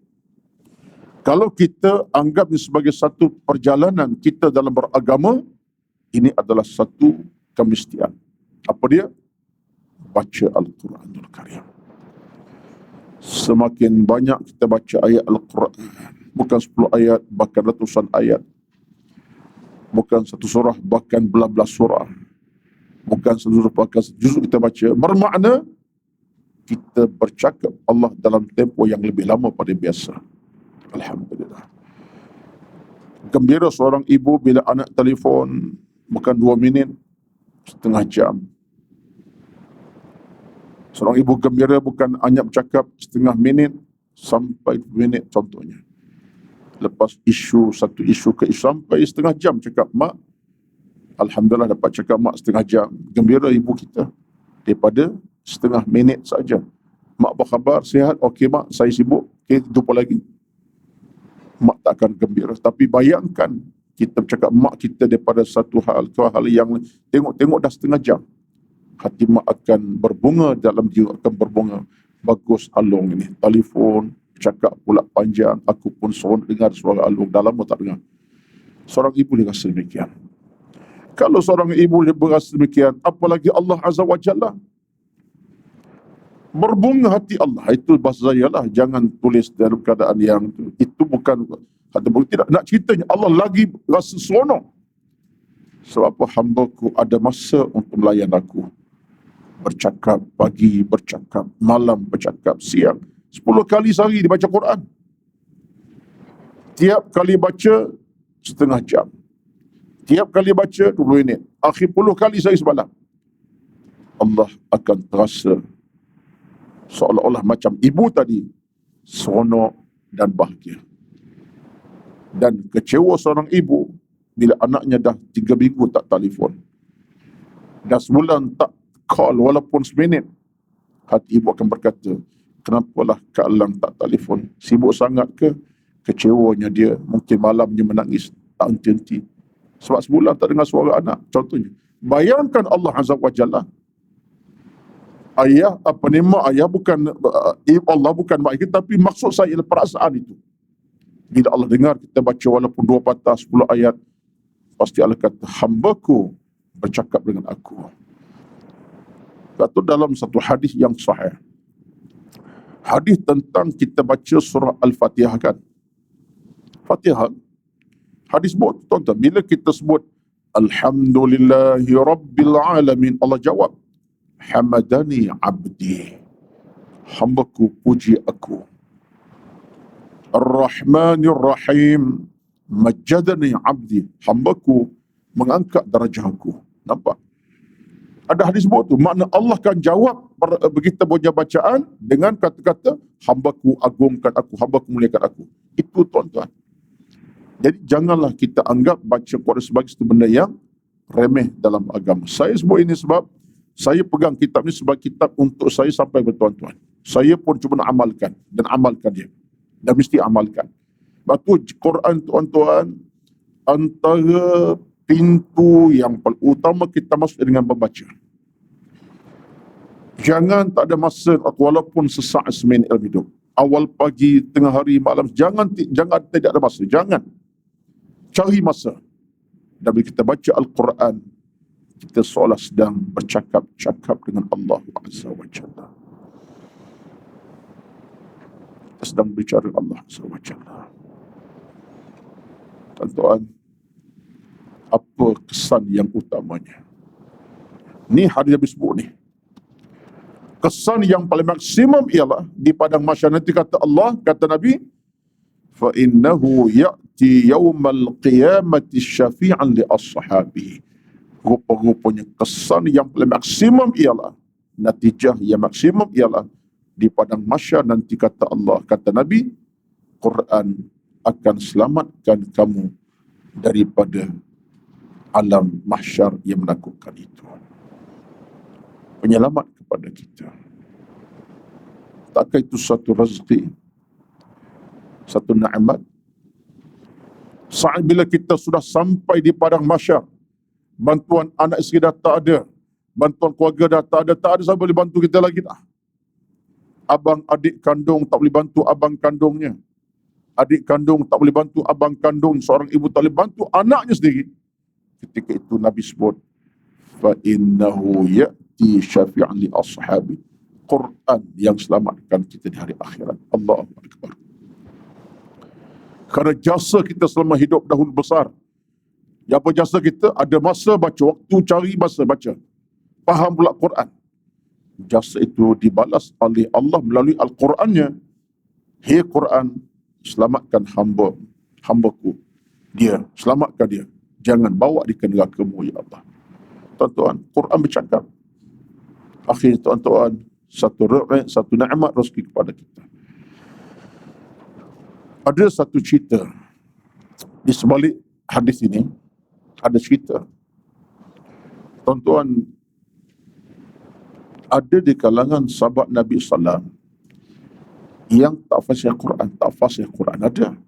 Kalau kita anggap ini sebagai satu perjalanan kita dalam beragama, ini adalah satu kemestian. Apa dia? Baca Al-Quranul Karim. Semakin banyak kita baca ayat Al-Quran, bukan 10 ayat, bahkan ratusan ayat. Bukan satu surah, bahkan belas-belas surah. Bukan satu surah, bahkan juzuk kita baca. Bermakna, kita bercakap Allah dalam tempoh yang lebih lama pada biasa. Alhamdulillah. Gembira seorang ibu bila anak telefon bukan 2 minit, setengah jam. Seorang ibu gembira bukan hanya bercakap setengah minit sampai 2 minit contohnya. Lepas satu isu ke isu sampai setengah jam cakap, mak, alhamdulillah dapat cakap mak setengah jam. Gembira ibu kita daripada setengah minit saja. Mak apa khabar? Sihat? Okey mak, saya sibuk. Okey, jumpa lagi. Mak tak akan gembira. Tapi bayangkan kita bercakap mak kita daripada satu hal ke hal yang tengok-tengok dah setengah jam. Hati mak akan berbunga, dalam jiwa akan berbunga. Bagus Alung ini. Telefon, cakap pula panjang. Aku pun seronok dengar suara Alung. Dah lama tak dengar. Seorang ibu dia rasa demikian. Kalau seorang ibu dia berasa demikian, apalagi Allah Azza wa Jalla. Berbunga hati Allah. Itu bahasa saya lah. Jangan tulis dalam keadaan yang itu bukan kata tidak. Nak ceritanya Allah lagi rasa seronok. Sebab apa? Hamba-Ku ada masa untuk melayan aku. Bercakap pagi, bercakap malam, bercakap siang. 10 kali sehari dia baca Quran. Tiap kali baca setengah jam. Tiap kali baca 20 minit. Akhir 10 kali sehari semalam. Allah akan terasa seolah-olah macam ibu tadi seronok dan bahagia. Dan kecewa seorang ibu bila anaknya dah 3 minggu tak telefon, dah sebulan tak call walaupun seminit. Hati ibu akan berkata, kenapalah Kak Lang tak telefon? Sibuk sangat ke? Kecewanya dia, mungkin malamnya menangis tak henti-henti sebab sebulan tak dengar suara anak contohnya. Bayangkan Allah Azza wa Jalla. Ayah, mak ayah bukan Allah bukan mak kita, tapi maksud saya ialah perasaan itu. Bila Allah dengar kita baca walaupun 2 patah 10 ayat, pasti Allah kata, hamba-Ku bercakap dengan aku. Itu dalam satu hadis yang sahih. Hadis tentang kita baca surah Al-Fatihah kan. Fatihah. Hadis buat tuan-tuan, bila kita sebut Alhamdulillahi Rabbil Alamin, Allah jawab, Hamadani abdi, hamba-Ku puji aku. Ar-Rahmanir Rahim, majadani abdi, hamba-Ku mengangkat darjah aku. Nampak? Ada hadis buat tu, makna Allah akan jawab begitu punya bacaan dengan kata-kata hamba-Ku agungkan aku, hamba-Ku muliakan aku. Itu tuan-tuan. Jadi janganlah kita anggap baca Quran sebagai satu benda yang remeh dalam agama. Saya sebut ini sebab saya pegang kitab ini sebagai kitab untuk saya sampai bertuan-tuan. Saya pun cuba nak amalkan dan amalkan dia. Dan mesti amalkan. Sebab tu Quran tuan-tuan antara pintu yang paling utama kita masuk dengan membaca. Jangan tak ada masa walaupun sesaat seminit dalam hidup. Awal pagi, tengah hari, malam, jangan tidak ada masa. Jangan. Cari masa. Dan bila kita baca Al-Quran, kita seolah sedang bercakap-cakap dengan Allah Azza wa Jalla. Kita sedang bicara Allah Azza wa Jalla. Tuan-tuan, apa kesan yang utamanya? Ni hadis Nabi sebut ni. Kesan yang paling maksimum ialah di padang mahsyar nanti kata Allah, kata Nabi, fa innahu ya'ti yaumal qiyamati syafi'an li ashabihi. Rupa-rupanya kesan yang paling maksimum ialah, natijah yang maksimum ialah di padang mahsyar nanti kata Allah, kata Nabi, Quran akan selamatkan kamu daripada alam mahsyar yang menakutkan itu. Penyelamat kepada kita. Takkah itu satu rezeki, satu nikmat? Saat bila kita sudah sampai di padang mahsyar, bantuan anak isteri dah tak ada, bantuan keluarga dah tak ada siapa boleh bantu kita lagi dah. Abang adik kandung tak boleh bantu abang kandungnya. Adik kandung tak boleh bantu abang kandung, seorang ibu tak boleh bantu anaknya sendiri. Ketika itu Nabi sebut, fa innahu ya'ti syafi'an li ashabi. Quran yang selamatkan kita di hari akhirat. Allahu Akbar. Kerana jasa kita selama hidup dahulu besar. Apa jasa kita? Ada masa baca, waktu cari masa baca. Faham pula Quran. Jasa itu dibalas oleh Allah melalui Al-Qurannya. Hei Quran, selamatkan hamba-Ku dia, selamatkan dia. Jangan bawa dia ke neraka-Mu, ya Allah. Tuan-tuan, Quran bercakap. Akhirnya tuan-tuan, satu nikmat rezeki kepada kita. Ada satu cerita di sebalik hadis ini, ada cerita. Tuan-tuan, ada di kalangan sahabat Nabi SAW yang tak fasih Quran, ada.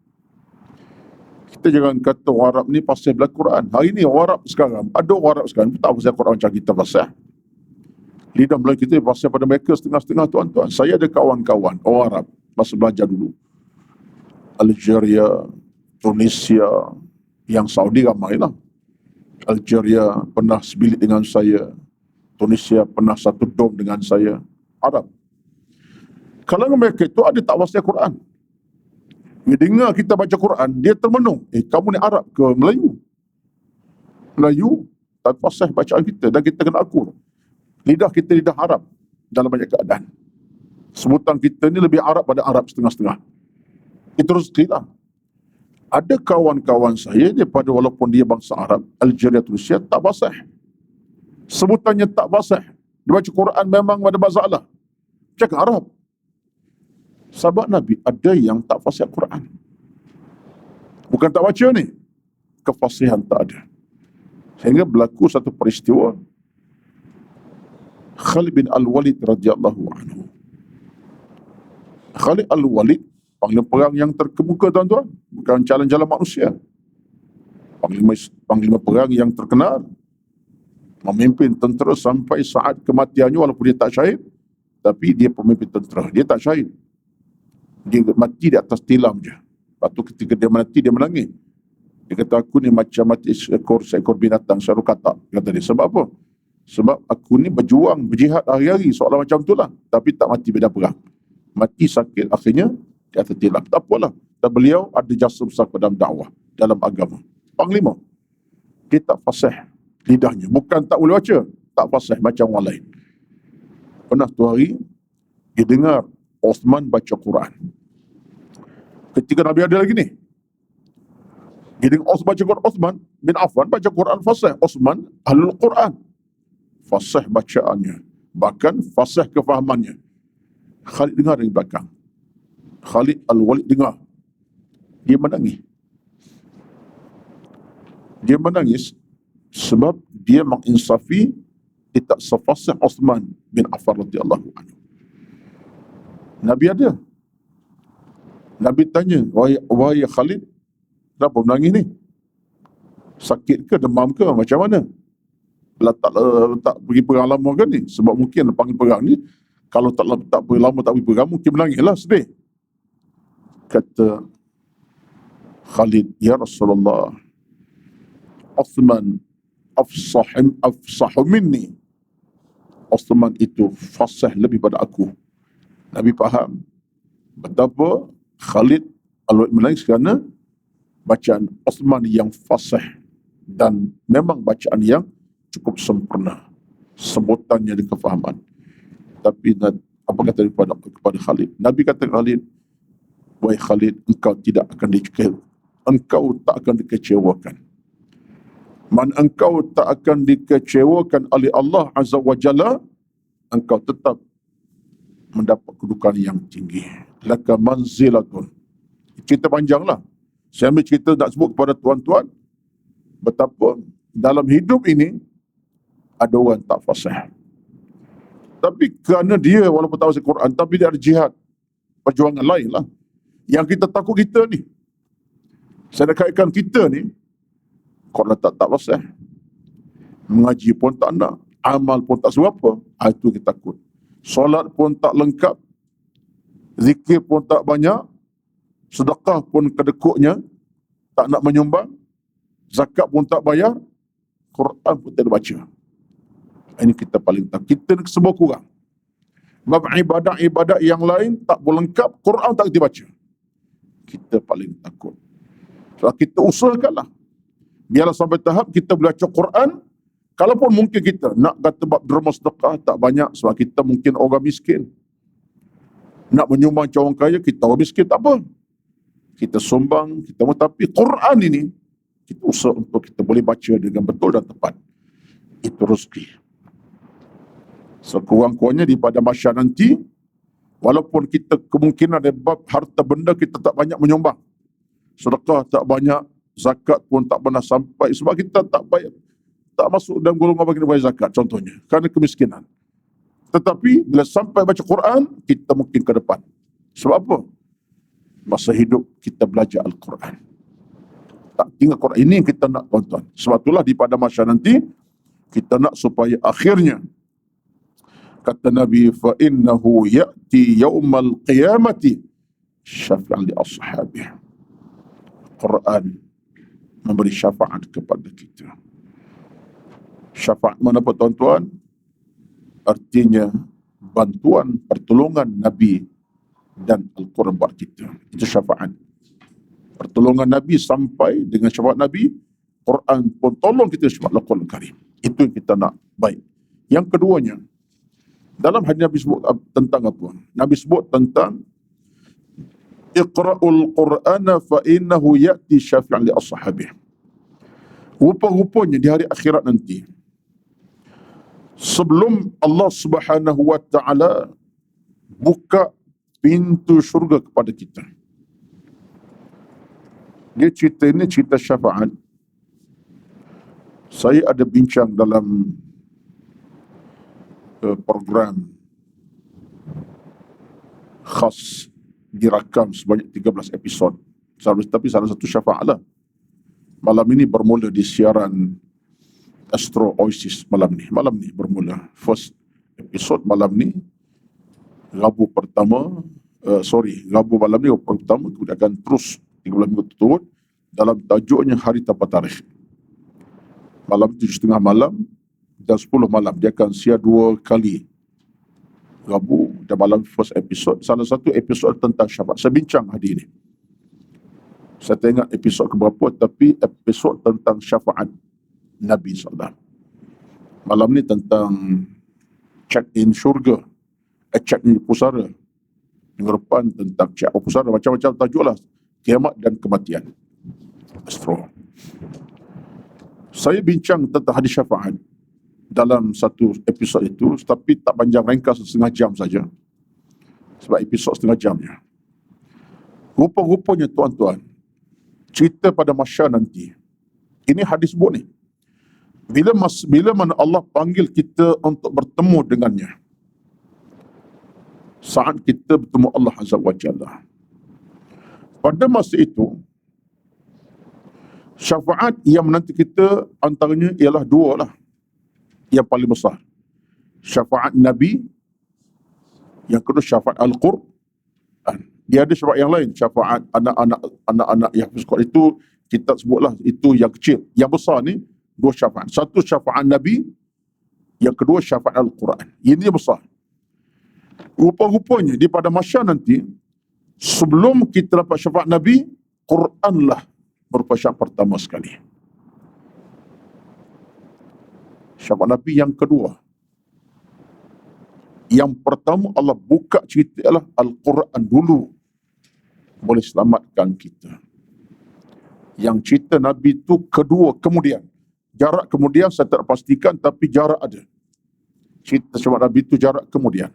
Kita jangan kata orang Arab ni fasih belajar Quran. Hari ni orang Arab sekarang, ada orang Arab sekarang tak fasih Quran macam kita fasih. Lidah Melayu kita fasih pada mereka setengah-setengah, tuan-tuan. Saya ada kawan-kawan orang Arab masa belajar dulu. Algeria, Tunisia, yang Saudi ramai lah. Algeria pernah sebilik dengan saya. Tunisia pernah satu dom dengan saya. Arab. Kalangan mereka itu ada tak fasih Quran. Dia dengar kita baca Quran, dia termenung. Kamu ni Arab ke Melayu? Melayu, tak fasih bacaan kita dan kita kena akur. Lidah kita lidah Arab dalam banyak keadaan. Sebutan kita ni lebih Arab pada Arab setengah-setengah. Itu rezeki lah. Ada kawan-kawan saya daripada walaupun dia bangsa Arab, Algeria, Tunisia, tak fasih. Sebutannya tak fasih. Dia baca Quran memang ada masalah. Cakap Arab. Sahabat Nabi ada yang tak fasih Quran. Bukan tak baca ni, kefasihan tak ada. Sehingga berlaku satu peristiwa. Khalid bin Al-Walid radhiyallahu anhu. Khalid Al-Walid, panglima perang yang terkemuka, tuan-tuan. Bukan jalan-jalan manusia. Panglima perang yang terkenal. Memimpin tentera sampai saat kematiannya, walaupun dia tak syahid, tapi dia pemimpin tentera. Dia tak syahid. Dia mati di atas tilam je. Lepas tu ketika dia mati, dia menangis. Dia kata, aku ni macam mati seekor binatang, seekor katak. Kata dia, sebab apa? Sebab aku ni berjuang, berjihad hari-hari, seolah macam tu lah. Tapi tak mati beda perang. Mati sakit, akhirnya di atas tilam. Tak apalah. Dan beliau ada jasa besar dalam dakwah, dalam agama. Panglima. Dia tak fasih lidahnya. Bukan tak boleh baca, tak fasih macam orang lain. Pernah tu hari, dia dengar Osman baca Quran. Ketika Nabi ada lagi ni, dia dengar Osman baca Quran. Osman bin Affan baca Quran fasih. Osman ahlul Quran. Fasih bacaannya. Bahkan fasih kefahamannya. Khalid dengar dari belakang. Khalid Al-Walid dengar. Dia menangis. Dia menangis sebab dia menginsafi dia tak sefasih Osman bin Affan radhiyallahu anhu. Nabi ada. Nabi tanya, wahai Khalid, kenapa menangis ni? Sakit ke, demam ke, macam mana? Tak pergi perang lama kan ni? Sebab mungkin panggil perang ni, kalau tak lama tak pergi perang, mungkin menangis lah, sedih. Kata Khalid, ya Rasulullah, Uthman afsahu minni. Uthman itu fasih lebih pada aku. Nabi faham betapa Khalid Al-Walid menangis kerana bacaan Uthman yang fasih dan memang bacaan yang cukup sempurna, sebutannya dan kefahaman. Tapi apa kata kepada Khalid? Nabi kata Khalid, wahai Khalid, engkau tak akan dikecewakan. Engkau tak akan dikecewakan oleh Allah Azza wa Jalla, engkau tetap mendapat kedudukan yang tinggi. Laka manzilatun. Cerita panjanglah. Saya ambil cerita nak sebut kepada tuan-tuan betapa dalam hidup ini ada orang tak fasih. Tapi kerana dia walaupun tak fasih Quran, tapi dia ada jihad, perjuangan lain lah. Yang kita takut kita ni. Saya nak kaitkan kita ni, Quran tak fasih. Mengaji pun tak nak. Amal pun tak seberapa. Itu kita takut. Solat pun tak lengkap, zikir pun tak banyak, sedekah pun kedekutnya, tak nak menyumbang, zakat pun tak bayar, Quran pun tak baca. Ini kita paling tak. Kita ni semua kurang. Bab ibadat yang lain tak boleh lengkap, Quran tak kita baca. Kita paling takut. So, kita usahakanlah. Biarlah sampai tahap kita belajar Quran. Kalaupun mungkin kita nak kata bab derma sedekah tak banyak sebab kita mungkin orang miskin. Nak menyumbang orang kaya, kita orang miskin tak apa. Kita sumbang, tapi Quran ini kita usaha untuk kita boleh baca dengan betul dan tepat. Itu rezeki. Sekurang-kurangnya di pada masa nanti, walaupun kita kemungkinan dari bab harta benda kita tak banyak menyumbang, sedekah tak banyak, zakat pun tak pernah sampai, sebab kita tak masuk dalam golongan bagi bayar zakat contohnya, kerana kemiskinan. Tetapi bila sampai baca Quran, kita mungkin ke depan. Sebab apa? Masa hidup kita belajar Al-Quran. Tak tinggal Quran, ini yang kita nak, tuan-tuan. Sebab itulah di pada masa nanti kita nak supaya akhirnya, kata Nabi, fa innahu ya'ti yaumal qiyamati syafi'an li ashabih. Quran memberi syafaat kepada kita. Syafaat mana apa, tuan-tuan? Artinya bantuan, pertolongan Nabi dan Al-Quran buat kita. Itu syafaat. Pertolongan Nabi sampai dengan syafaat Nabi, Quran pun tolong kita syafaat Al-Quran Karim. Itu yang kita nak. Baik. Yang keduanya, dalam hadis Nabi sebut tentang apa? Nabi sebut tentang Iqra'ul Qur'ana fa innahu ya'ti syafi'an li ashabih. Rupa-rupanya di hari akhirat nanti, sebelum Allah Subhanahu wa taala buka pintu syurga kepada kita. Dia cerita ini cerita syafaat. Saya ada bincang dalam program khas dirakam sebanyak 13 episod. Tapi salah satu syafaat lah. Malam ini bermula di siaran Astro Oasis malam ni bermula. First episode malam ni, Rabu malam ni pertama, kemudian akan terus 13 minggu turut dalam tajuknya Hari Tanpa Tarikh. Malam 7.30 malam dan 10 malam. Dia akan siar 2 kali. Rabu dan malam first episode. Salah satu episod tentang syafaat. Saya bincang hari ini. Saya tengok episod keberapa, tapi episod tentang syafaat Nabi SAW. Malam ni tentang check-in syurga. Check-in pusara. Minggu depan tentang check-in pusara. Macam-macam tajuk lah. Kiamat dan kematian. Astro. Saya bincang tentang hadis syafaat dalam satu episod itu, tapi tak panjang, ringkas setengah jam saja. Sebab episod setengah jamnya. Rupa-rupanya, tuan-tuan, cerita pada masa nanti. Ini hadis sebut ni. Bila mana Allah panggil kita untuk bertemu dengannya. Saat kita bertemu Allah Azza wa Jalla. Pada masa itu, syafaat yang menanti kita antaranya ialah 2 lah. Yang paling besar. Syafaat Nabi. Yang kedua syafaat Al-Quran. Dia ada syafaat yang lain. Syafaat anak-anak yang hafiz Quran. Itu kita sebutlah, itu yang kecil. Yang besar ni 2 syafaat. Satu syafaat Nabi. Yang kedua syafaat Al-Quran. Ini yang besar. Rupa-rupanya di pada masa nanti, sebelum kita dapat syafaat Nabi, Quranlah merupakan syafaat pertama sekali. Syafaat Nabi yang kedua. Yang pertama Allah buka cerita ialah Al-Quran dulu. Boleh selamatkan kita. Yang cerita Nabi itu kedua kemudian. Jarak kemudian saya tak pastikan, tapi jarak ada. Cerita syafaat Nabi itu jarak kemudian.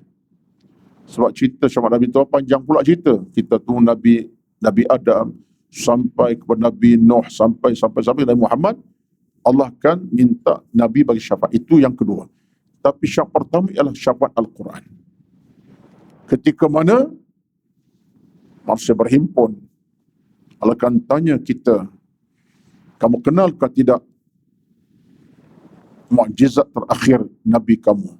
Sebab cerita syafaat Nabi itu panjang pula cerita. Kita tunggu Nabi Adam sampai kepada Nabi Nuh, sampai Nabi Muhammad. Allah kan minta Nabi bagi syafaat. Itu yang kedua. Tapi syafaat pertama ialah syafaat Al-Quran. Ketika mana manusia berhimpun, Allah akan tanya kita, kamu kenalkah tidak mukjizat terakhir Nabi kamu?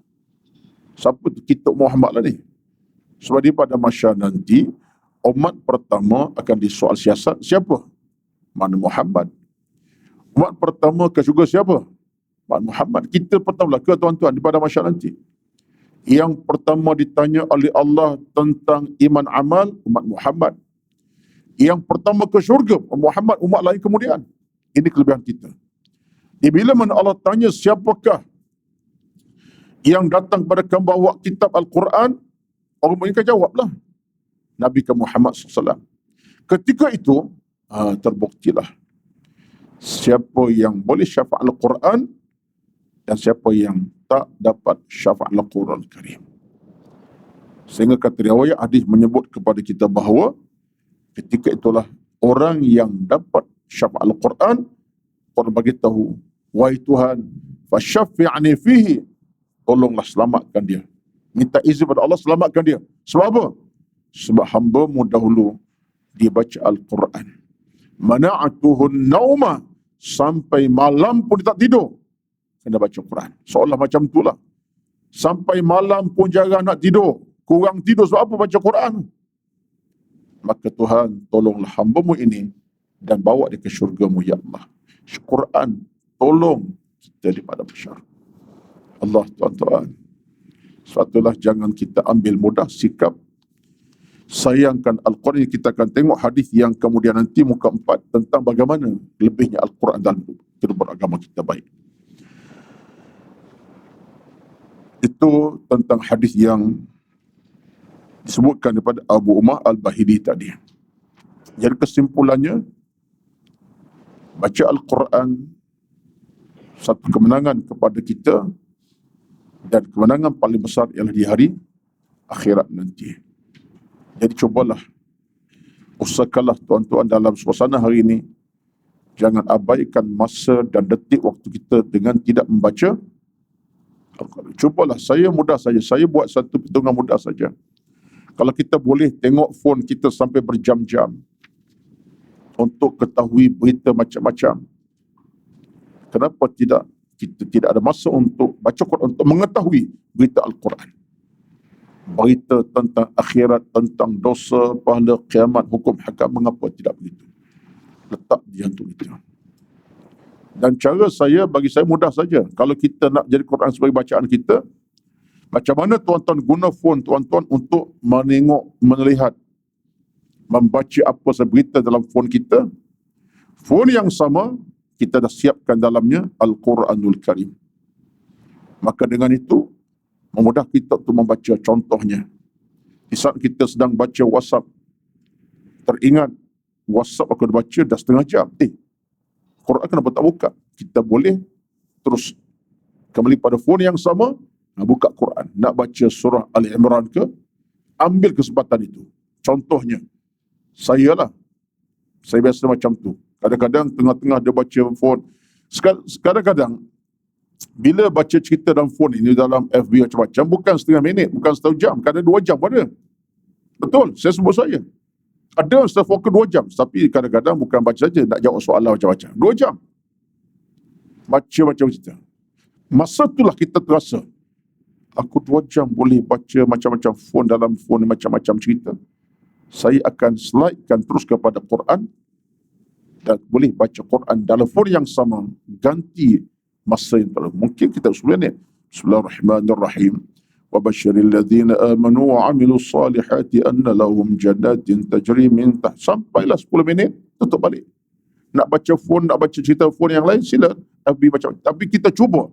Siapa tu? Kita Muhammad lah ni. Sebab di pada masa nanti, umat pertama akan disoal siasat. Siapa? Mana Muhammad. Umat pertama ke syurga siapa? Muhammad. Kita pertama ke, tuan-tuan, di pada masa nanti. Yang pertama ditanya oleh Allah tentang iman amal, umat Muhammad. Yang pertama ke syurga, Muhammad, umat lain kemudian. Ini kelebihan kita. Bila mana Allah tanya siapakah yang datang kepada kamu bawa kitab Al-Quran, orang mereka jawablah, Nabi Muhammad SAW. Ketika itu, terbuktilah siapa yang boleh syafaat Al-Quran dan siapa yang tak dapat syafaat Al-Quran Karim. Sehingga kata riwayat hadis menyebut kepada kita bahawa ketika itulah orang yang dapat syafaat Al-Quran, Quran bagi tahu, wahai Tuhan, fasyafi'ni fihi, tolonglah selamatkan dia. Minta izin pada Allah selamatkan dia. Sebab apa? Sebab hamba-Mu dahulu dia baca Al-Quran. Mana'atuhun nauma, sampai malam pun dia tak tidur. Kena baca Quran. Seolah macam itulah. Sampai malam pun jarang nak tidur. Kurang tidur sebab apa? Baca Quran. Maka Tuhan, tolonglah hamba-Mu ini dan bawa dia ke syurga-Mu, ya Allah. Quran tolong kita daripada masyarakat. Allah, tuan-tuan, suatulah jangan kita ambil mudah sikap sayangkan Al-Quran. Kita akan tengok hadis yang kemudian nanti muka 4 tentang bagaimana lebihnya Al-Quran dalam kehidupan agama kita baik. Itu tentang hadis yang disebutkan daripada Abu Umar Al-Bahili tadi. Jadi kesimpulannya, baca Al-Quran satu kemenangan kepada kita, dan kemenangan paling besar ialah di hari akhirat nanti. Jadi cubalah, usahakanlah tuan-tuan dalam suasana hari ini, jangan abaikan masa dan detik waktu kita dengan tidak membaca Al-Quran. Cubalah, saya mudah saja, saya buat satu perhitungan mudah saja. Kalau kita boleh tengok phone kita sampai berjam-jam untuk ketahui berita macam-macam, kenapa tidak kita tidak ada masa untuk baca Quran, untuk mengetahui berita Al-Quran, berita tentang akhirat, tentang dosa, pahala, kiamat, hukum hakam? Mengapa tidak begitu? Letak di jantung kita. Dan cara saya, bagi saya mudah saja. Kalau kita nak jadi Quran sebagai bacaan kita, macam mana tuan-tuan guna phone tuan-tuan untuk menengok, melihat, membaca apa sahaja berita dalam phone kita? Phone yang sama, kita dah siapkan dalamnya Al-Quranul Karim. Maka dengan itu, memudah kita untuk membaca. Contohnya, di saat kita sedang baca WhatsApp, teringat WhatsApp aku dah baca dah setengah jam. Quran kenapa tak buka? Kita boleh terus kembali pada phone yang sama, buka Quran. Nak baca surah Ali Imran ke, ambil kesempatan itu. Contohnya, saya biasa macam tu. Kadang-kadang tengah-tengah dia baca phone. Kadang-kadang bila baca cerita dalam phone ini, dalam FB macam-macam, bukan setengah minit, bukan setengah jam, kadang 2 jam pun ada. Betul, saya sebut saya. Ada yang fokus 2 jam, tapi kadang-kadang bukan baca saja, nak jawab soalan macam-macam. 2 jam. Baca macam cerita. Masa itulah kita terasa, aku 2 jam boleh baca macam-macam phone, dalam phone macam-macam cerita. Saya akan slidekan terus kepada Quran, dan boleh baca Quran dalam phone yang sama, ganti masa yang terlalu. Mungkin kita 10 minit. Bismillahirrahmanirrahim. Wa basyiril ladzina amanu wa amilus salihati anna lahum jannatin tajri min tahtiha. Sampailah 10 minit, tutup balik. Nak baca phone, nak baca cerita phone yang lain, sila FB macam. Tapi kita cuba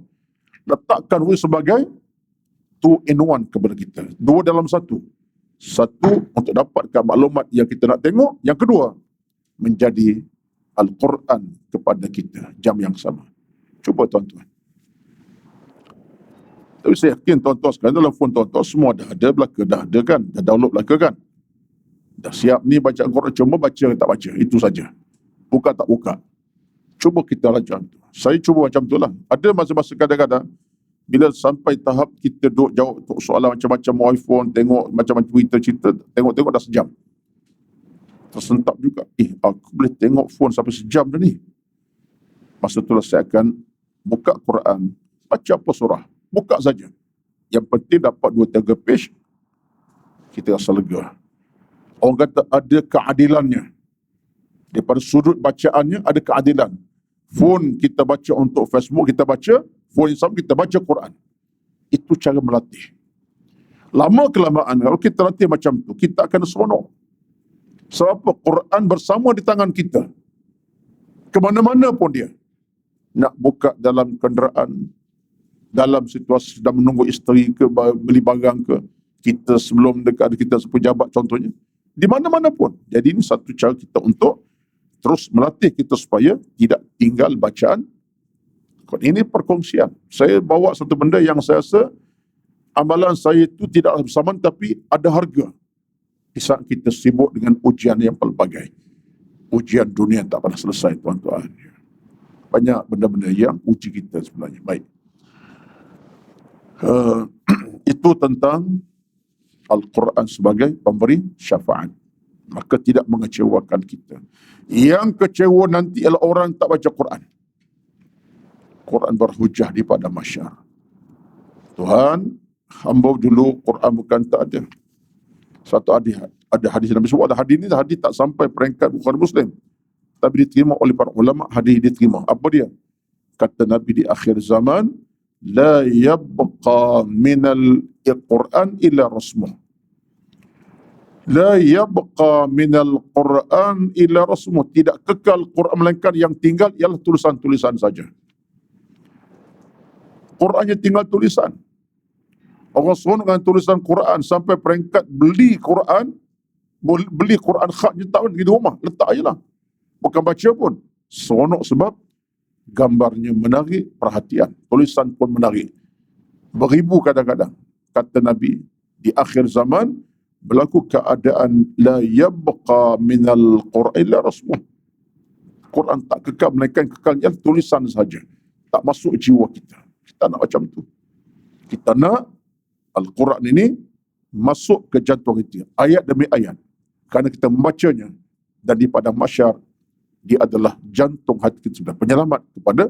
letakkan sebagai 2-in-1 kepada kita. 2 dalam 1. Satu, untuk dapatkan maklumat yang kita nak tengok. Yang kedua, menjadi Al-Quran kepada kita jam yang sama. Cuba tuan-tuan. Tapi saya yakin tuan-tuan sekarang dalam phone tuan-tuan semua dah ada belaka, dah ada kan, dah download belaka kan. Dah siap ni baca Al-Quran, cuma baca tak baca, itu saja. Buka tak buka. Cuba kita macam tu. Saya cuba macam tu lah. Ada masa-masa kadang-kadang bila sampai tahap kita duk jawab soalan macam-macam iPhone, tengok macam-macam berita cerita, tengok-tengok dah sejam. Tersentak juga, aku boleh tengok phone sampai sejam dah ni. Masa itulah saya akan buka Quran, baca apa surah, buka saja. Yang penting dapat 2-3 page, kita rasa lega. Orang kata ada keadilannya. Daripada sudut bacaannya ada keadilan. Phone kita baca untuk Facebook, kita baca, phone yang sama kita baca Quran. Itu cara melatih. Lama kelamaan, kalau kita latih macam tu, kita akan seronok. Sebab Quran bersama di tangan kita. Kemana-mana pun dia. Nak buka dalam kenderaan, dalam situasi sedang menunggu isteri ke, beli barang ke, kita sebelum dekat kita sepejabat contohnya. Di mana-mana pun. Jadi ini satu cara kita untuk terus melatih kita supaya tidak tinggal bacaan. Ini perkongsian. Saya bawa satu benda yang saya rasa amalan saya itu tidak bersamaan tapi ada harga. Di saat kita sibuk dengan ujian yang pelbagai. Ujian dunia tak pernah selesai, tuan-tuan. Banyak benda-benda yang uji kita sebenarnya. Baik. Itu tentang Al-Quran sebagai pemberi syafaat. Maka tidak mengecewakan kita. Yang kecewa nanti ialah orang tak baca Quran. Quran berhujah di pada masyar. Tuhan, hamba dulu Quran bukan tak ada. Satu ada hadis Nabi SAW. Hadis ini hadis tak sampai peringkat Bukhari Muslim. Tapi diterima oleh para ulama, hadis diterima. Apa dia? Kata Nabi di akhir zaman, la yabqa minal Quran illa rasmuh. La yabqa minal Quran illa rasmuh. Tidak kekal Quran melainkan yang tinggal ialah tulisan-tulisan saja. Qurannya tinggal tulisan. Orang seronok dengan tulisan Quran sampai peringkat beli Quran khatnya tak di rumah, letak aja lah. Bukan baca pun. Seronok sebab gambarnya menarik perhatian. Tulisan pun menarik. Beribu kadang-kadang. Kata Nabi, di akhir zaman berlaku keadaan la yabqa minal Quran illa rasmuh. Quran tak kekal melainkan kekalnya tulisan saja. Tak masuk jiwa kita. Kita nak macam tu. Kita nak Al-Quran ini masuk ke jantung kita. Ayat demi ayat. Kerana kita membacanya. Dan di padang mahsyar, dia adalah jantung hati kita sudah. Penyelamat kepada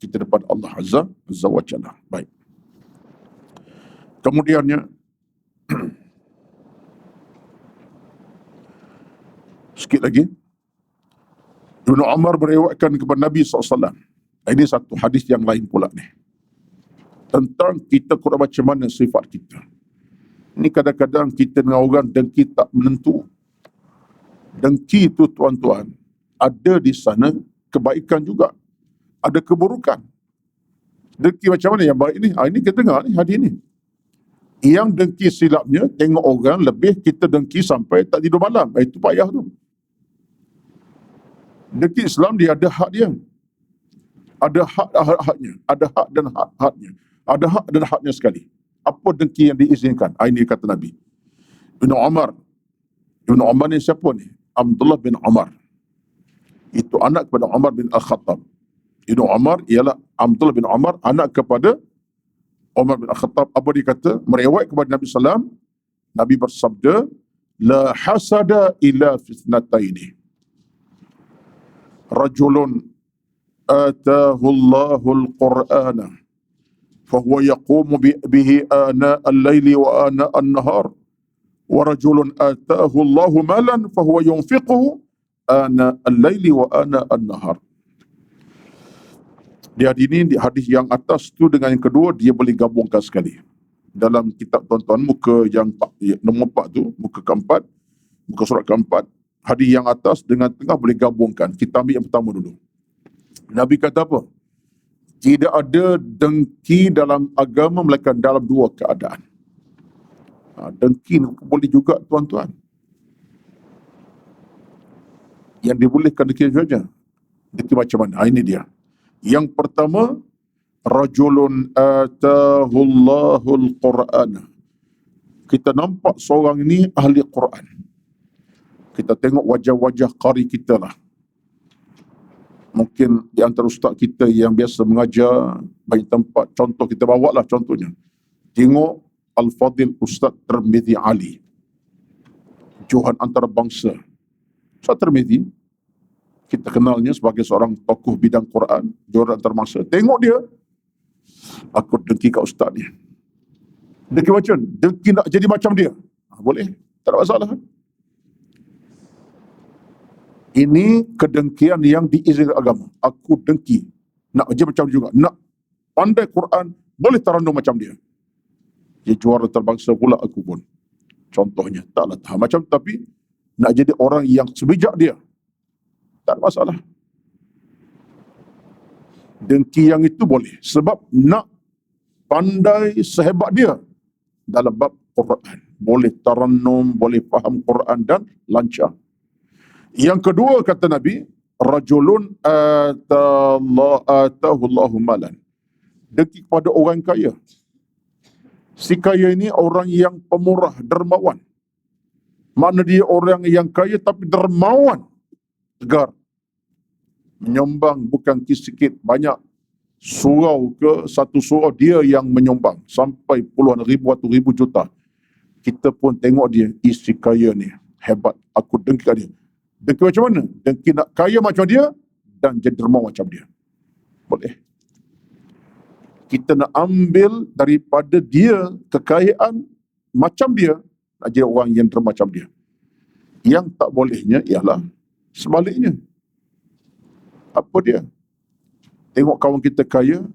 kita depan Allah Azza wa Jalla. Baik. Kemudiannya, sikit lagi. Ibn Umar meriwayatkan kepada Nabi SAW. Ini satu hadis yang lain pula ni. Tentang kita kurang macam mana sifat kita. Ini kadang-kadang kita dengan orang dengki tak menentu. Dengki itu, tuan-tuan, ada di sana kebaikan juga. Ada keburukan. Dengki macam mana yang baik ni? Ini kita dengar ni, hadis ni. Yang dengki silapnya, tengok orang lebih, kita dengki sampai tak tidur malam. Itu payah tu. Dengki Islam dia ada hak dia. Ada hak-haknya. Ada hak dan hak-haknya. Ada hak dan haknya sekali. Apa dengki yang diizinkan? Ini kata Nabi. Ibn Umar. Ibn Umar ni siapa ni? Abdullah bin Umar. Itu anak kepada Umar bin Al-Khattab. Ibn Umar ialah Abdullah bin Umar, anak kepada Umar bin Al-Khattab. Apa dia kata? Meriwayat kepada Nabi SAW. Nabi bersabda, la hasada ila fitnataini. Rajulun atahu Allahul Qur'ana. فهو يقوم به آناء الليل وآناء النهار ورجل آتاه الله مالا فهو ينفقه آناء الليل وآناء النهار. Di hadis yang atas tu dengan yang kedua dia boleh gabungkan sekali. Dalam kitab tuan-tuan muka yang nombor 4 tu, muka keempat, muka surat keempat, hadis yang atas dengan tengah boleh gabungkan. Kita ambil yang pertama dulu. Nabi kata apa? Tidak ada dengki dalam agama melainkan dalam dua keadaan. Dengki boleh juga, tuan-tuan. Yang dibolehkan dengki saja. Dengki macam mana? Ini dia. Yang pertama, rajulun atahullahul Qur'ana. Kita nampak seorang ini ahli Quran. Kita tengok wajah-wajah qari kita lah. Mungkin di antara ustaz kita yang biasa mengajar banyak tempat, contoh kita bawa lah contohnya. Tengok Al-Fadil Ustaz Tirmizi Ali, Johan antarabangsa. Ustaz Tirmizi, kita kenalnya sebagai seorang tokoh bidang Quran, Johan antarabangsa. Tengok dia, aku dengki kat ustaz ni. Dengki macam? Dengki nak jadi macam dia. Boleh, tak ada masalah. Ini kedengkian yang diizinkan agama. Aku dengki. Nak jadi macam dia juga. Nak pandai Quran, boleh terandung macam dia. Dia juara terbangsa pula aku pun. Contohnya. Taklah tahan macam, tapi nak jadi orang yang sebijak dia. Tak ada masalah. Dengki yang itu boleh. Sebab nak pandai sehebat dia dalam bab Quran. Boleh terannum, boleh faham Quran dan lancar. Yang kedua kata Nabi, rajulun atahu Allahu malan. Dengki kepada orang kaya. Si kaya ini orang yang pemurah, dermawan. Makna dia orang yang kaya tapi dermawan. Tegar. Menyumbang bukan sikit, banyak. Surau ke satu surau dia yang menyumbang. Sampai puluhan ribu atau ribu juta. Kita pun tengok dia, isi kaya ni. Hebat. Aku dengki kat dia. Dengki macam mana? Dengki nak kaya macam dia dan jadi dermawan macam dia. Boleh. Kita nak ambil daripada dia kekayaan macam dia, nak jadi orang yang macam dia. Yang tak bolehnya ialah sebaliknya. Apa dia? Tengok kawan kita kaya,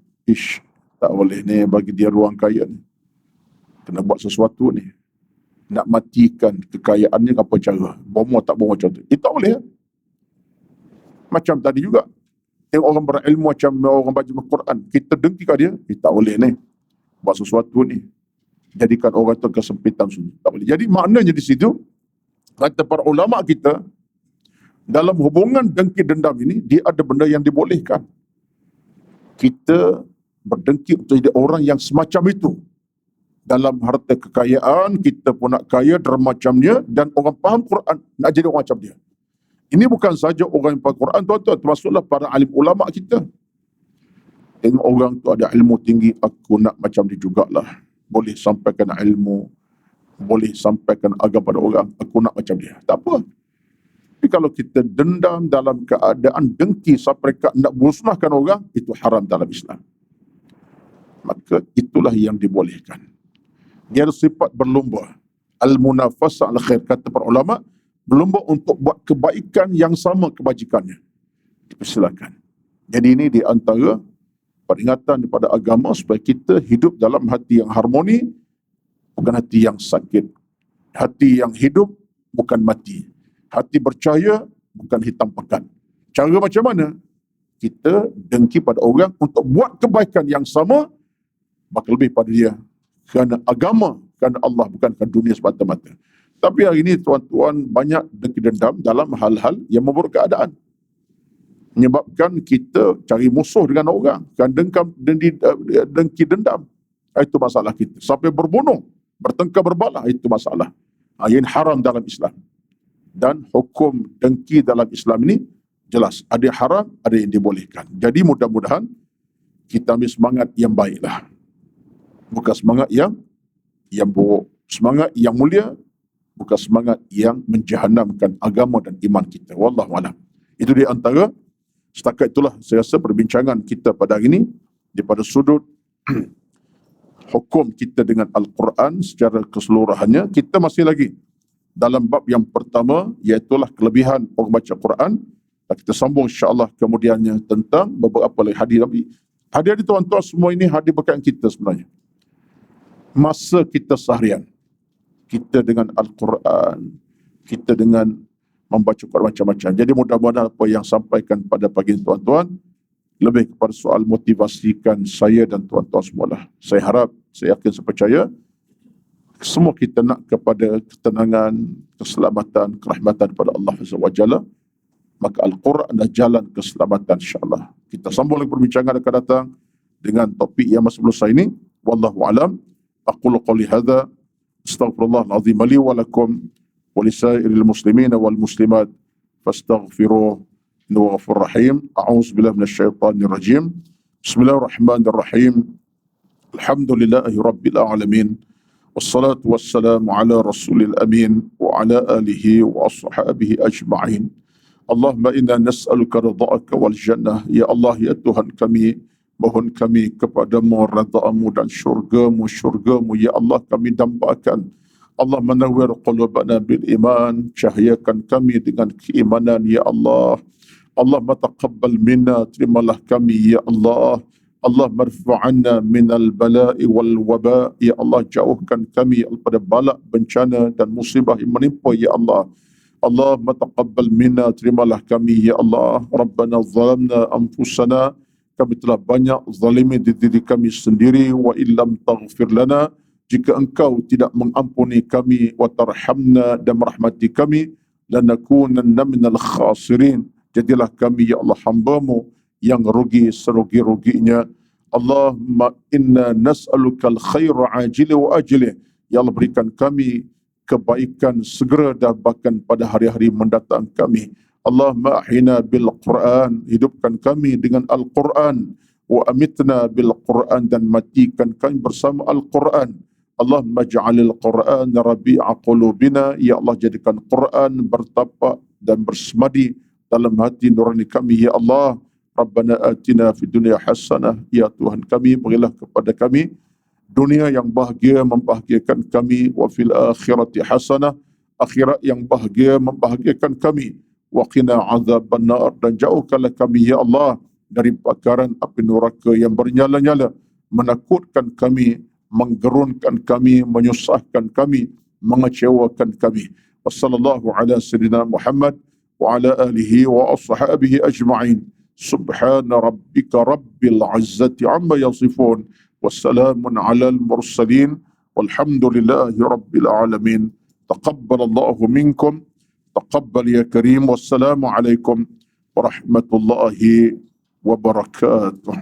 tak boleh ni bagi dia ruang kaya ni. Kena buat sesuatu ni. Nak matikan kekayaannya apa cara? Bomo tak bomo macam tu. Itu tak boleh. Macam tadi juga. Tengok orang berilmu macam orang baca Al-Quran. Kita dengki kat dia, tak boleh ni. Buat sesuatu ni. Jadikan orang tu kesempitan sunyi. Tak boleh. Jadi maknanya di situ, kata para ulama kita, dalam hubungan dengki dendam ini, dia ada benda yang dibolehkan. Kita berdengki untuk jadi orang yang semacam itu. Dalam harta kekayaan, kita pun nak kaya dermacamnya, dan orang faham Quran, nak jadi orang macam dia. Ini bukan saja orang yang faham Quran, tuan-tuan, termasuklah para alim ulama kita. Tengok orang tu ada ilmu tinggi, aku nak macam dia jugalah. Boleh sampaikan ilmu, boleh sampaikan agama pada orang, aku nak macam dia. Tak apa. Tapi kalau kita dendam dalam keadaan dengki sampai nak musnahkan orang, itu haram dalam Islam. Maka itulah yang dibolehkan. Dia ada sifat berlumba. Al-munafasa al-khair. Kata para ulama, berlumba untuk buat kebaikan yang sama kebajikannya. Dipersilakan. Jadi ini di antara peringatan daripada agama supaya kita hidup dalam hati yang harmoni, bukan hati yang sakit. Hati yang hidup, bukan mati. Hati percaya, bukan hitam pekat. Cara macam mana? Kita dengki pada orang untuk buat kebaikan yang sama, bakal lebih pada dia. Kerana agama, kerana Allah, bukan kerana dunia semata-mata. Tapi hari ini tuan-tuan banyak dengki dendam dalam hal-hal yang memburuk keadaan. Menyebabkan kita cari musuh dengan orang. Kan dengki dendam. Itu masalah kita. Sampai berbunuh, bertengkar berbalah, itu masalah. Yang haram dalam Islam. Dan hukum dengki dalam Islam ini jelas. Ada yang haram, ada yang dibolehkan. Jadi mudah-mudahan kita ambil semangat yang baiklah. Bukan semangat yang buruk. Semangat yang mulia, bukan semangat yang menjahanamkan agama dan iman kita. Wallahualam. Itu di antara, setakat itulah saya rasa perbincangan kita pada hari ini daripada sudut hukum kita dengan Al-Quran secara keseluruhannya. Kita masih lagi dalam bab yang pertama, iaitulah kelebihan orang baca Quran. Dan kita sambung insya-Allah kemudiannya tentang beberapa lagi hadis Nabi. Hadis tuan-tuan semua ini hadis berkaitan kita sebenarnya. Masa kita seharian, kita dengan Al-Quran, kita dengan membaca Quran macam-macam. Jadi mudah-mudahan apa yang sampaikan pada pagi ini tuan-tuan lebih kepada soal motivasikan saya dan tuan-tuan semualah. Saya harap, saya yakin, saya percaya semua kita nak kepada ketenangan, keselamatan, kerahmatan pada Allah Azza wa Jalla. Maka Al-Quran adalah jalan keselamatan insya-Allah. Kita sambung lagi perbincangan akan datang dengan topik yang masih belum selesai ini. Wallahu a'lam. Aqulu qawli hadza astaghfirullahal azim li wa lakum wa lisairil muslimin wal muslimat fastaghfiruhu innahu ghafurur rahim. A'udzu billahi minasyaitonir rajim. Bismillahirrahmanirrahim. Alhamdulillahi rabbil alamin. Wassalatu wassalamu ala rasulil amin wa ala alihi wa ashabihi ajma'in. Allahumma inna nas'aluka ridha'aka wal jannah. Ya Allah, ya Tuhan kami, mohon kami kepadamu redha-Mu dan syurga-Mu. Ya Allah, kami dambakan. Allah menawwir qulubana bil iman. Cahayakan kami dengan keimanan, ya Allah. Allah mataqabbal minna, terimalah kami, ya Allah. Allah marfa'anna minal bala'i wal waba. Ya Allah, jauhkan kami daripada bala, bencana dan musibah yang menimpa, ya Allah. Allah mataqabbal minna, terimalah kami, ya Allah. Rabbana zalamna anfusana, kami telah banyak zalimi di diri kami sendiri. Wa illam taghfir lana, jika engkau tidak mengampuni kami, wa tarhamna, dan merahmati kami, lanakunanna minal khasirin, Jadilah kami, ya Allah, hamba-Mu yang rugi serugi-ruginya. Allahumma inna nas'alukal khaira ajili wa ajli. Ya Allah, berikan kami kebaikan segera dan bahkan pada hari-hari mendatang kami. Allahumma ahina bil Quran, hidupkan kami dengan Al-Quran. Wa amitna bil Quran, dan matikan kami bersama Al-Quran. Allahumma ja'alil Quran rabi'a qulubina. Ya Allah, jadikan Quran bertapak dan bersemadi dalam hati nurani kami, ya Allah. Rabbana atina fid dunya hasanah. Ya Tuhan kami, berilah kepada kami dunia yang bahagia, membahagiakan kami. Wa fil akhirati hasanah, akhirat yang bahagia, membahagiakan kami. Wa qina azabannar, dan jauhkanlah kami, ya Allah, dari bakaran api neraka yang bernyala-nyala, menakutkan kami, menggerunkan kami, menyusahkan kami, mengecewakan kami. Wassallallahu ala sayyidina Muhammad wa ala alihi wa ashabihi ajma'in. Subhana rabbika rabbil izzati amma yasifun. Wassalamun ala al-mursalin. Walhamdulillahi rabbil alamin. Taqabbalallahu minkum. Taqabbal ya karim. Wassalamu alaikum warahmatullahi wabarakatuh.